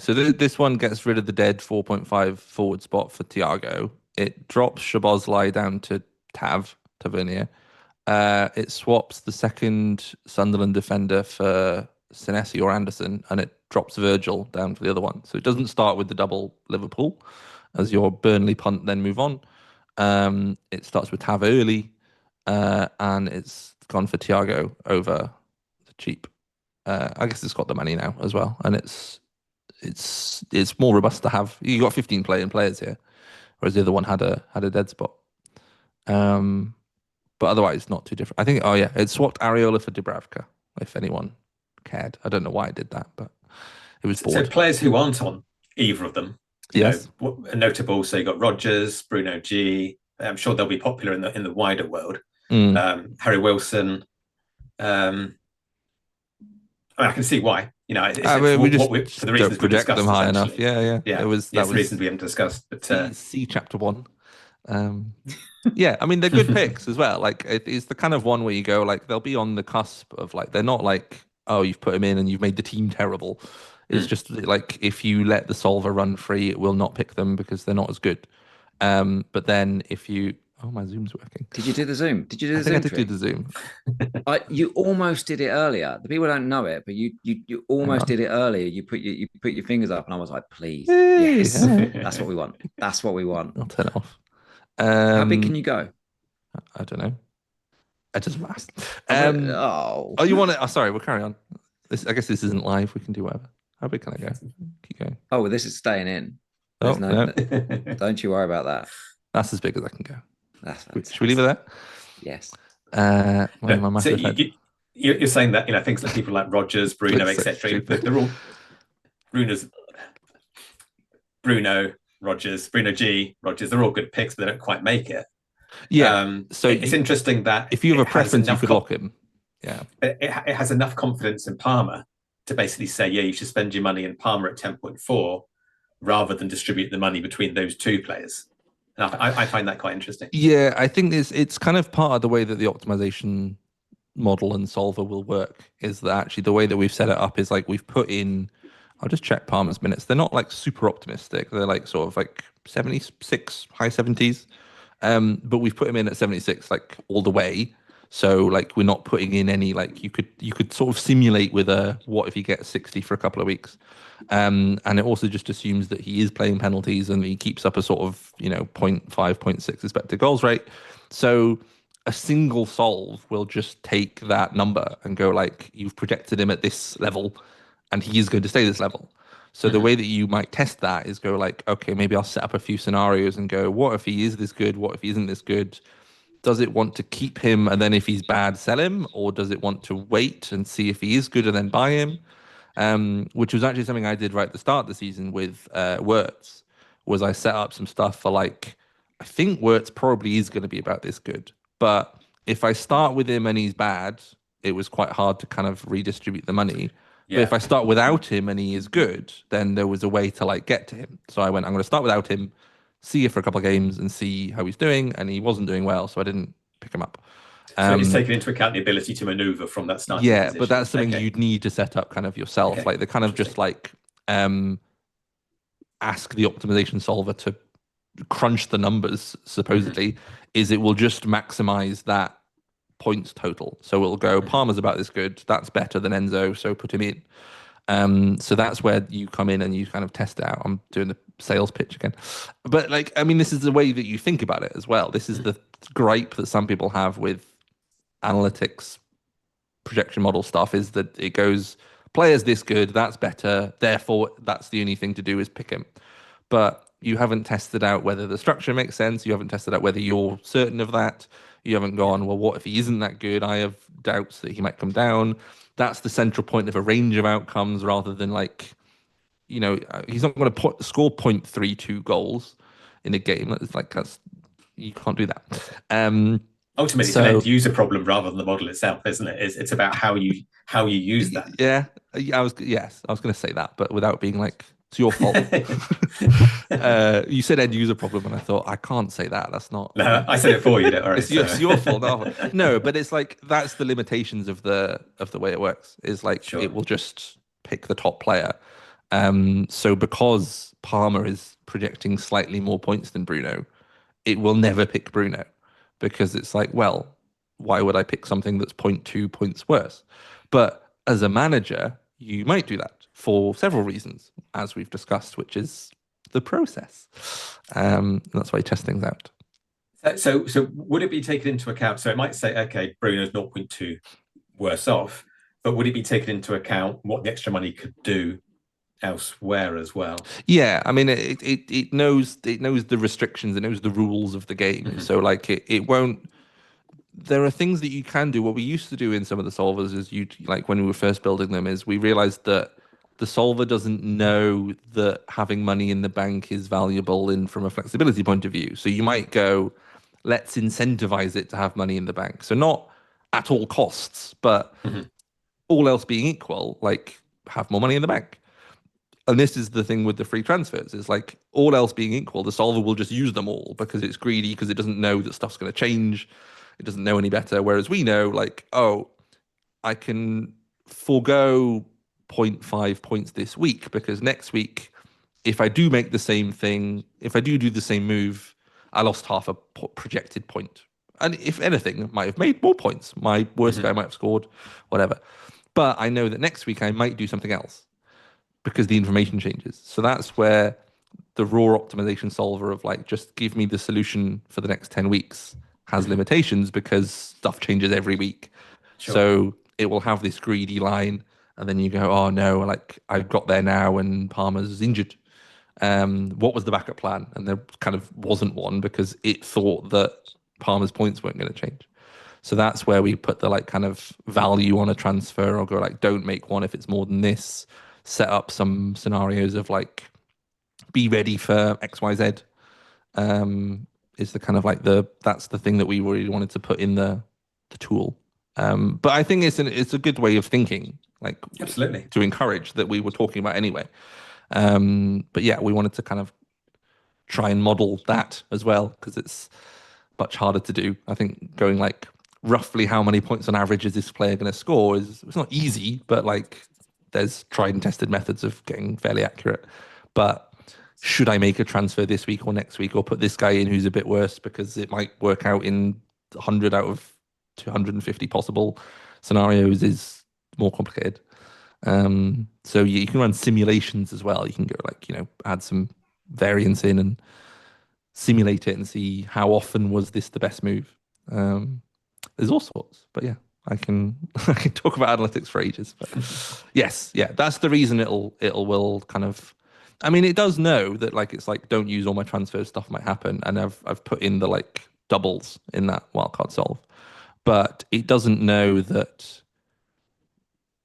D: So this one gets rid of the dead 4.5 forward spot for Thiago. It drops Szoboszlai down to Tavernier. It swaps the second Sunderland defender for Senesi or Anderson, and it drops Virgil down for the other one. So it doesn't start with the double Liverpool as your Burnley punt, then move on. It starts with Tav early, and it's gone for Thiago over the cheap. I guess it's got the money now as well, and it's more robust to have. You got 15 players here, whereas the other one had a dead spot. But otherwise, not too different. I think. It swapped Areola for Dubravka. If anyone cared, I don't know why I did that, but it was bored.
C: So players who aren't on either of them.
D: Yes,
C: notable. So you got Rodgers, Bruno G. I'm sure they'll be popular in the wider world. Harry Wilson. I can see why.
D: We just
C: for the reasons
D: don't project them high enough. Yeah.
C: That was reasons we haven't discussed. But
D: see chapter 1. Yeah, I mean they're good picks as well. Like it's the kind of one where you go like they'll be on the cusp of like they're not like you've put him in and you've made the team terrible. It's just like if you let the solver run free, it will not pick them because they're not as good. But then if you my Zoom's working.
B: Did you do the Zoom?
D: I think I did do the Zoom.
B: You almost did it earlier. The people don't know it, but you almost did it earlier. You put your fingers up, and I was like, please, yes, that's what we want. That's what we want.
D: I'll turn it off.
B: How big can you go?
D: I don't know. It doesn't matter.
B: You
D: want it? Oh, sorry, we'll carry on. I guess this isn't live. We can do whatever. How big can I go? Keep going.
B: Oh, well, this is staying in.
D: No.
B: Don't you worry about that.
D: That's as big as I can go.
B: That's
D: Should we leave it there?
B: Yes.
D: Where am I
C: So
D: massive head?
C: you're saying that things like people like Rogers, Bruno,
D: Looks so
C: etc.
D: stupid.
C: They're all Bruno, Rogers, Bruno G, Rogers. They're all good picks, but they don't quite make it.
D: Yeah. So
C: It's interesting that
D: if you have
C: it
D: a
C: has
D: preference, you
C: enough
D: could lock him. Yeah.
C: it has enough confidence in Palmer to basically say, yeah, you should spend your money in Palmer at 10.4 rather than distribute the money between those two players. And I find that quite interesting.
D: Yeah, I think it's kind of part of the way that the optimization model and solver will work, is that actually the way that we've set it up is like we've put in, I'll just check Palmer's minutes. They're not like super optimistic. They're like sort of like 76, high 70s. But we've put him in at 76 like all the way. So like we're not putting in any, like you could sort of simulate with a what if he gets 60 for a couple of weeks. And it also just assumes that he is playing penalties and he keeps up a sort of 0.5, 0.6 expected goals rate. So a single solve will just take that number and go like, you've projected him at this level and he is going to stay this level. So the way that you might test that is go like, okay, maybe I'll set up a few scenarios and go, what if he is this good? What if he isn't this good? Does it want to keep him and then if he's bad, sell him? Or does it want to wait and see if he is good and then buy him? Which was actually something I did right at the start of the season with Wirtz, was I set up some stuff for like, I think Wirtz probably is going to be about this good. But if I start with him and he's bad, it was quite hard to kind of redistribute the money.
C: Yeah.
D: But if I start without him and he is good, then there was a way to like get to him. So I went, I'm going to start without him, see it for a couple of games and see how he's doing. And he wasn't doing well, so I didn't pick him up.
C: So it's taking into account the ability to maneuver from that starting
D: Yeah,
C: position.
D: but that's something you'd need to set up kind of yourself.
C: Okay.
D: Like the kind of just like ask the optimization solver to crunch the numbers, supposedly, is it will just maximize that points total. So it'll go, Palmer's about this good, that's better than Enzo, so put him in. So that's where you come in and you kind of test it out. I'm doing the sales pitch again. But like, I mean, this is the way that you think about it as well. This is the gripe that some people have with analytics projection model stuff, is that it goes, players this good, that's better, therefore that's the only thing to do is pick him. But you haven't tested out whether the structure makes sense. You haven't tested out whether you're certain of that. You haven't gone, well, what if he isn't that good? I have doubts that he might come down. That's the central point of a range of outcomes, rather than like, he's not going to score 0.32 goals in a game. It's like, you can't do that.
C: Ultimately, it's an end user problem rather than the model itself, isn't it? It's about how you use that.
D: Yeah, I was going to say that, but without being like, it's your fault. You said end user problem, and I thought, I can't say that. That's not.
C: No, I said it for you. Don't worry.
D: It's your fault. No, but it's like that's the limitations of the way it works. Is like It will just pick the top player. So because Palmer is projecting slightly more points than Bruno, it will never pick Bruno, because it's like, well, why would I pick something that's 0.2 points worse? But as a manager, you might do that for several reasons, as we've discussed, which is the process. That's why you test things out.
C: So would it be taken into account? So it might say, okay, Bruno's 0.2 worse off, but would it be taken into account what the extra money could do elsewhere as well?
D: Yeah, I mean, it knows the restrictions, it knows the rules of the game. So like it won't. There are things that you can do. What we used to do in some of the solvers is like when we were first building them, is we realized that the solver doesn't know that having money in the bank is valuable from a flexibility point of view. So you might go, let's incentivize it to have money in the bank. So not at all costs, but all else being equal, like have more money in the bank. And this is the thing with the free transfers, is like all else being equal, the solver will just use them all because it's greedy, because it doesn't know that stuff's going to change. It doesn't know any better. Whereas we know, like, oh, I can forego 0.5 points this week, because next week, if I do make the same thing, if I do the same move, I lost half a projected point. And if anything, I might have made more points. My worst guy might have scored, whatever. But I know that next week I might do something else, because the information changes. So that's where the raw optimization solver of like, just give me the solution for the next 10 weeks has limitations, because stuff changes every week. Sure. So it will have this greedy line, and then you go, oh no, like I've got there now and Palmer's injured. What was the backup plan? And there kind of wasn't one, because it thought that Palmer's points weren't going to change. So that's where we put the like kind of value on a transfer, or go like, don't make one if it's more than this. Set up some scenarios of like, be ready for XYZ. Is the kind of like that's the thing that we really wanted to put in the tool. But I think it's a good way of thinking, like
C: Absolutely,
D: to encourage that we were talking about anyway. But yeah, we wanted to kind of try and model that as well, because it's much harder to do. I think going like roughly how many points on average is this player going to score it's not easy, but like there's tried and tested methods of getting fairly accurate. But should I make a transfer this week or next week, or put this guy in who's a bit worse because it might work out in 100 out of 250 possible scenarios, is more complicated. So you can run simulations as well. You can go like, add some variance in and simulate it and see how often was this the best move. There's all sorts, but yeah, I can talk about analytics for ages. But yes, yeah, that's the reason it will kind of. I mean, it does know that like it's like don't use all my transfer stuff might happen, and I've put in the like doubles in that wildcard solve, but it doesn't know that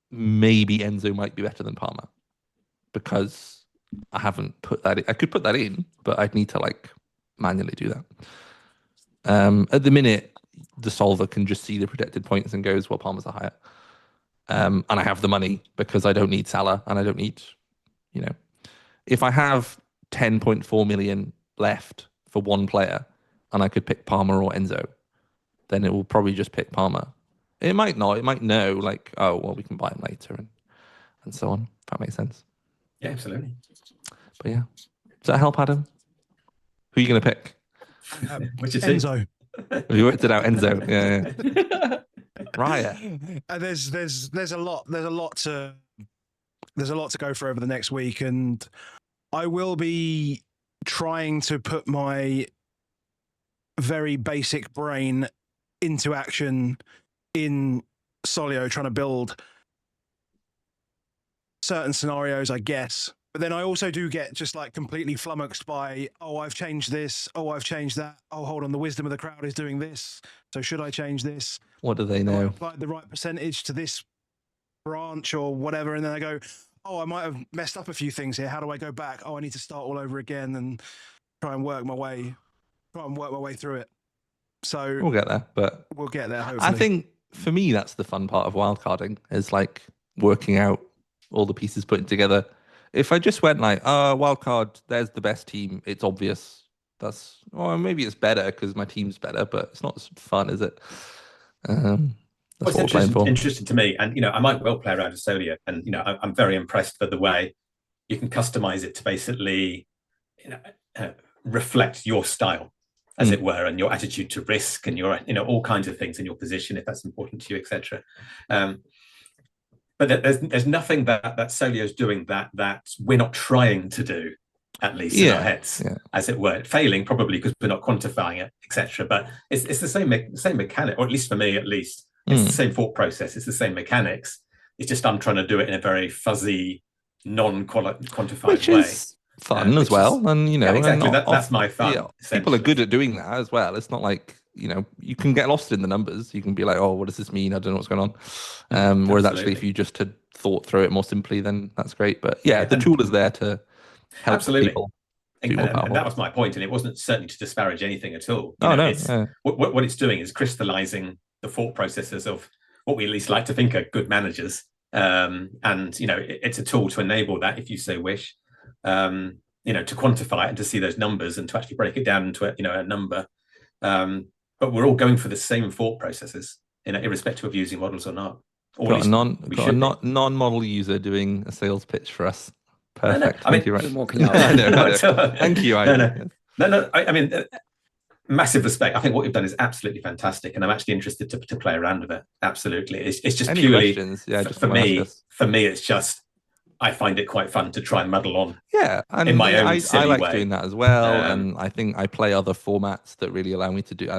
D: maybe Enzo might be better than Palmer, because I haven't put that in. I could put that in, but I'd need to like manually do that. At the minute, the solver can just see the projected points and goes, well, Palmer's a higher. And I have the money because I don't need Salah, and I don't need, if I have 10.4 million left for one player and I could pick Palmer or Enzo, then it will probably just pick Palmer. It might not. It might know like, oh, well, we can buy him later and so on. If that makes sense.
C: yeah, absolutely.
D: But yeah. Does that help, Adam? Who are you going to pick?
C: Which is
A: Enzo.
D: You worked it out, Enzo. Yeah. Raya.
A: There's a lot to go for over the next week, and I will be trying to put my very basic brain into action in Solio, trying to build certain scenarios, I guess. But then I also do get just like completely flummoxed by, oh, I've changed this. Oh, I've changed that. Oh, hold on. The wisdom of the crowd is doing this. So should I change this?
D: What do they know?
A: Apply the right percentage to this branch or whatever. And then I go, oh, I might have messed up a few things here. How do I go back? Oh, I need to start all over again and try and work my way through it. So
D: We'll get there, but
A: we'll get there, hopefully.
D: I think for me, that's the fun part of wildcarding, is like working out all the pieces, putting together. If I just went like, wildcard, there's the best team, it's obvious. Or maybe it's better because my team's better, but it's not as fun, is it? That's what we're playing for.
C: Interesting to me, and I might well play around with Solio, and I'm very impressed with the way you can customize it to basically reflect your style, as it were, and your attitude to risk, and your all kinds of things in your position, if that's important to you, etc. But there's nothing that Solio's doing that we're not trying to do, at least in our heads, as it were. Failing probably because we're not quantifying it, etc. But it's the same mechanic, or at least for me, at least. It's the same thought process. It's the same mechanics. It's just I'm trying to do it in a very fuzzy, non-quantified
D: Which
C: way.
D: Is fun as well. And,
C: exactly.
D: and
C: That's my fun.
D: Yeah, people are good at doing that as well. It's not like, you can get lost in the numbers. You can be like, oh, what does this mean? I don't know what's going on. Whereas actually, if you just had thought through it more simply, then that's great. But yeah, the tool is there to help people.
C: And that was my point. And it wasn't certainly to disparage anything at all.
D: No.
C: What it's doing is crystallizing the thought processes of what we at least like to think are good managers. And it's a tool to enable that, if you so wish, to quantify it and to see those numbers and to actually break it down into a number. But we're all going for the same thought processes, irrespective of using models or not.
D: Got a non-model user doing a sales pitch for us. Perfect. Thank you.
B: What can you ask?
D: Thank you, Ivan.
C: No. I mean, massive respect. I think what you've done is absolutely fantastic, and I'm actually interested to play around with it. Absolutely, it's just
D: Any
C: purely
D: questions? Yeah, just
C: for me. For me, it's just I find it quite fun to try and muddle on.
D: Yeah, and
C: in my own
D: I
C: silly
D: like
C: way.
D: doing that as well, and I think I play other formats that really allow me to do.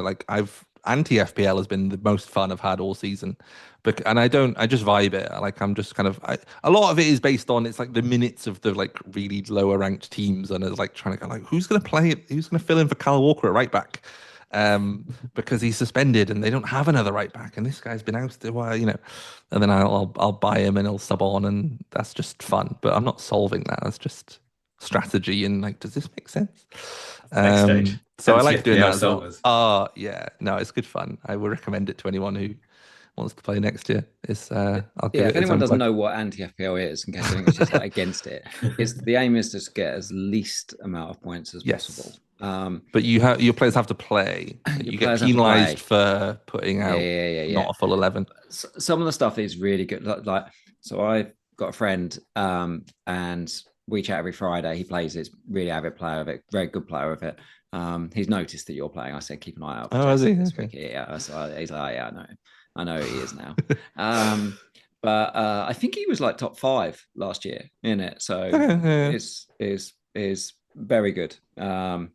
D: Anti-FPL has been the most fun I've had all season, and I just vibe it. I'm just kind of a lot of it is based on it's like the minutes of the like really lower ranked teams, and it's like trying to go like who's going to play it, who's going to fill in for Kyle Walker at right back, because he's suspended and they don't have another right back, and this guy's been ousted. Well, you know, and then I'll buy him and he'll sub on, and that's just fun. But I'm not solving that. That's just strategy and like, does this make sense?
C: Next stage.
D: So I like doing that as well.
C: Solvers.
D: Yeah, no, it's good fun. I would recommend it to anyone who wants to play next year. It's I'll give it.
B: If anyone doesn't know what anti-FPL is and gets anything just like against it, the aim is to get as least amount of points as possible.
D: But your players have to play. You get penalised for putting out not a full 11.
B: Some of the stuff is really good. Like, so I've got a friend, and we chat every Friday. He plays it. Really avid player of it. Very good player of it. He's noticed that you're playing. I said, keep an eye out.
D: Oh, is he?
B: Yeah. So he's like, yeah, I know he is now. But I think he was like top 5 last year in it. So is very good. In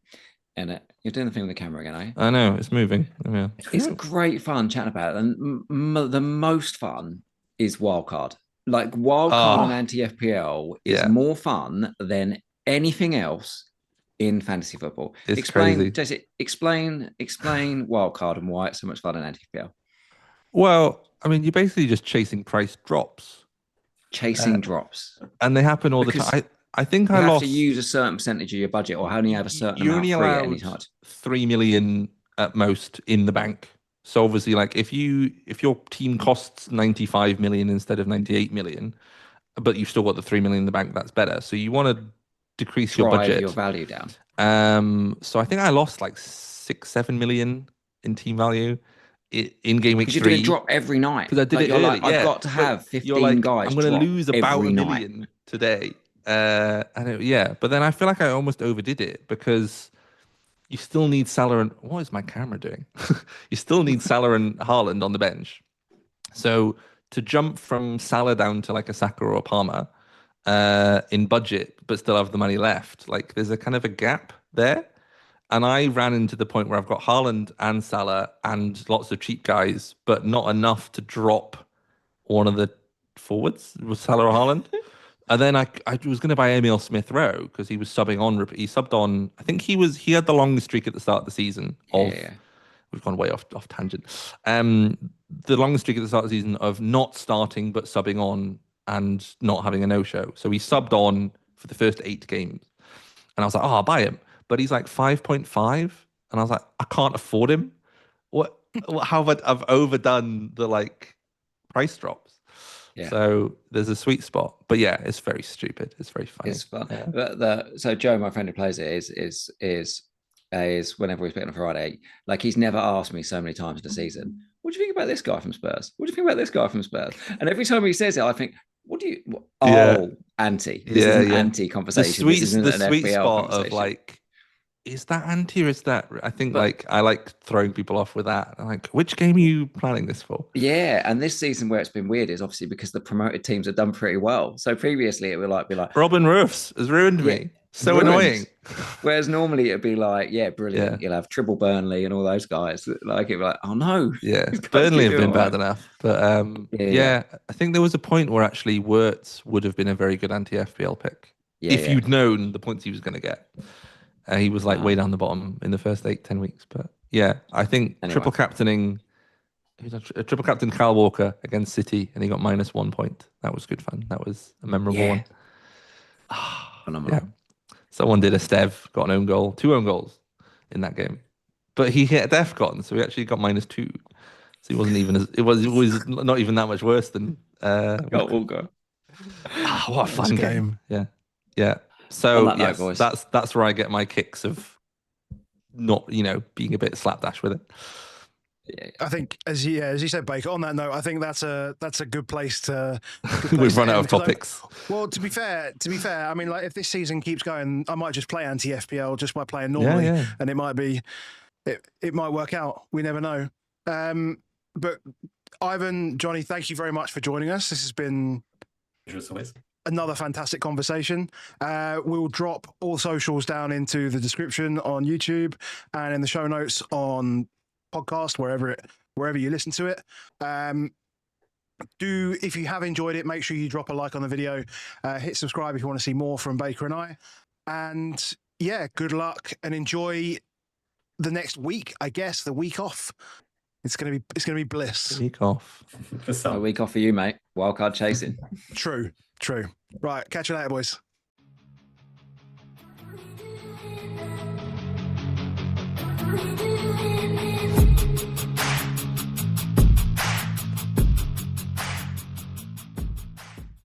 B: it. You're doing the thing with the camera again, are you?
D: I know, it's moving. Yeah.
B: It's great fun chatting about it. And the most fun is Wildcard. Like Wildcard and anti-FPL is more fun than anything else in fantasy football.
D: It's crazy.
B: Jesse, explain Wildcard and why it's so much fun in anti-FPL.
D: Well, I mean, you're basically just chasing price drops.
B: Chasing drops.
D: And they happen all the time. I think I lost.
B: You have to use a certain percentage of your budget, or only have a certain amount free at any time.
D: 3 million at most in the bank. So obviously, like if your team costs 95 million instead of 98 million, but you've still got the 3 million in the bank, that's better. So you want to decrease your budget,
B: your value down.
D: So I think I lost like 6-7 million in team value in game week 3.
B: You did a drop every night
D: because I did it early.
B: Like, I've got to have 15 guys.
D: I'm going to lose about $1 million today. But then I feel like I almost overdid it because you still need Salah and what is my camera doing? You still need Salah and Haaland on the bench. So to jump from Salah down to like a Saka or a Palmer in budget, but still have the money left, like there's a kind of a gap there. And I ran into the point where I've got Haaland and Salah and lots of cheap guys, but not enough to drop one of the forwards. Was Salah or Haaland? And then I was going to buy Emil Smith-Rowe because he was subbing on. He subbed on. I think he had the longest streak at the start of the season. We've gone way off tangent. The longest streak at the start of the season of not starting but subbing on and not having a no-show. So he subbed on for the first 8 games, and I was like, I'll buy him. But he's like 5.5, and I was like, I can't afford him. How have I've overdone the like price drops? Yeah. So there's a sweet spot, but yeah, it's very stupid. It's very funny.
B: It's fun. Yeah. So Joe, my friend who plays it, is whenever we speak on a Friday, like he's never asked me so many times in the season, what do you think about this guy from Spurs? What do you think about this guy from Spurs? And every time he says it, I think, anti. This is an anti conversation.
D: The sweet spot of like, is that anti or is that? I think I like throwing people off with that. I'm like, which game are you planning this for?
B: Yeah, and this season where it's been weird is obviously because the promoted teams have done pretty well. So previously it would be like
D: Robin Roofs has ruined me. So annoying.
B: Whereas normally it'd be like, brilliant. Yeah. You'll have Triple Burnley and all those guys. Like it'd be like, oh no.
D: Yeah, Burnley have been bad enough. But I think there was a point where actually Wirtz would have been a very good anti-FPL pick if you'd known the points he was going to get. He was like way down the bottom in the first 8-10 weeks. But yeah, I think triple captain Kyle Walker against City, and he got -1 point. That was good fun. That was a memorable one.
B: Phenomenal.
D: Yeah. Someone did a Stev, got an own goal, 2 own goals in that game. But he hit a DEFCON, so he actually got -2. So he wasn't even it was not even that much worse than
B: Walker.
D: What a fun game. Yeah. So yes, that's where I get my kicks of not, being a bit slapdash with it.
A: Yeah. I think as you said, Baker, on that note, I think that's a good place to
D: we've run out of topics.
A: Well, to be fair, I mean, like if this season keeps going, I might just play anti-FPL just by playing normally, and it might work out. We never know. But Ivan, Jonny, thank you very much for joining us. This has been another fantastic conversation. We'll drop all socials down into the description on YouTube and in the show notes on podcast, wherever you listen to it. If you have enjoyed it, make sure you drop a like on the video, hit subscribe if you want to see more from Baker and I. And yeah, good luck and enjoy the next week, I guess, the week off. It's gonna be bliss.
D: Week off.
C: For
B: A
C: some.
B: week off for you, mate. Wildcard chasing.
A: True. Right, catch you later, boys.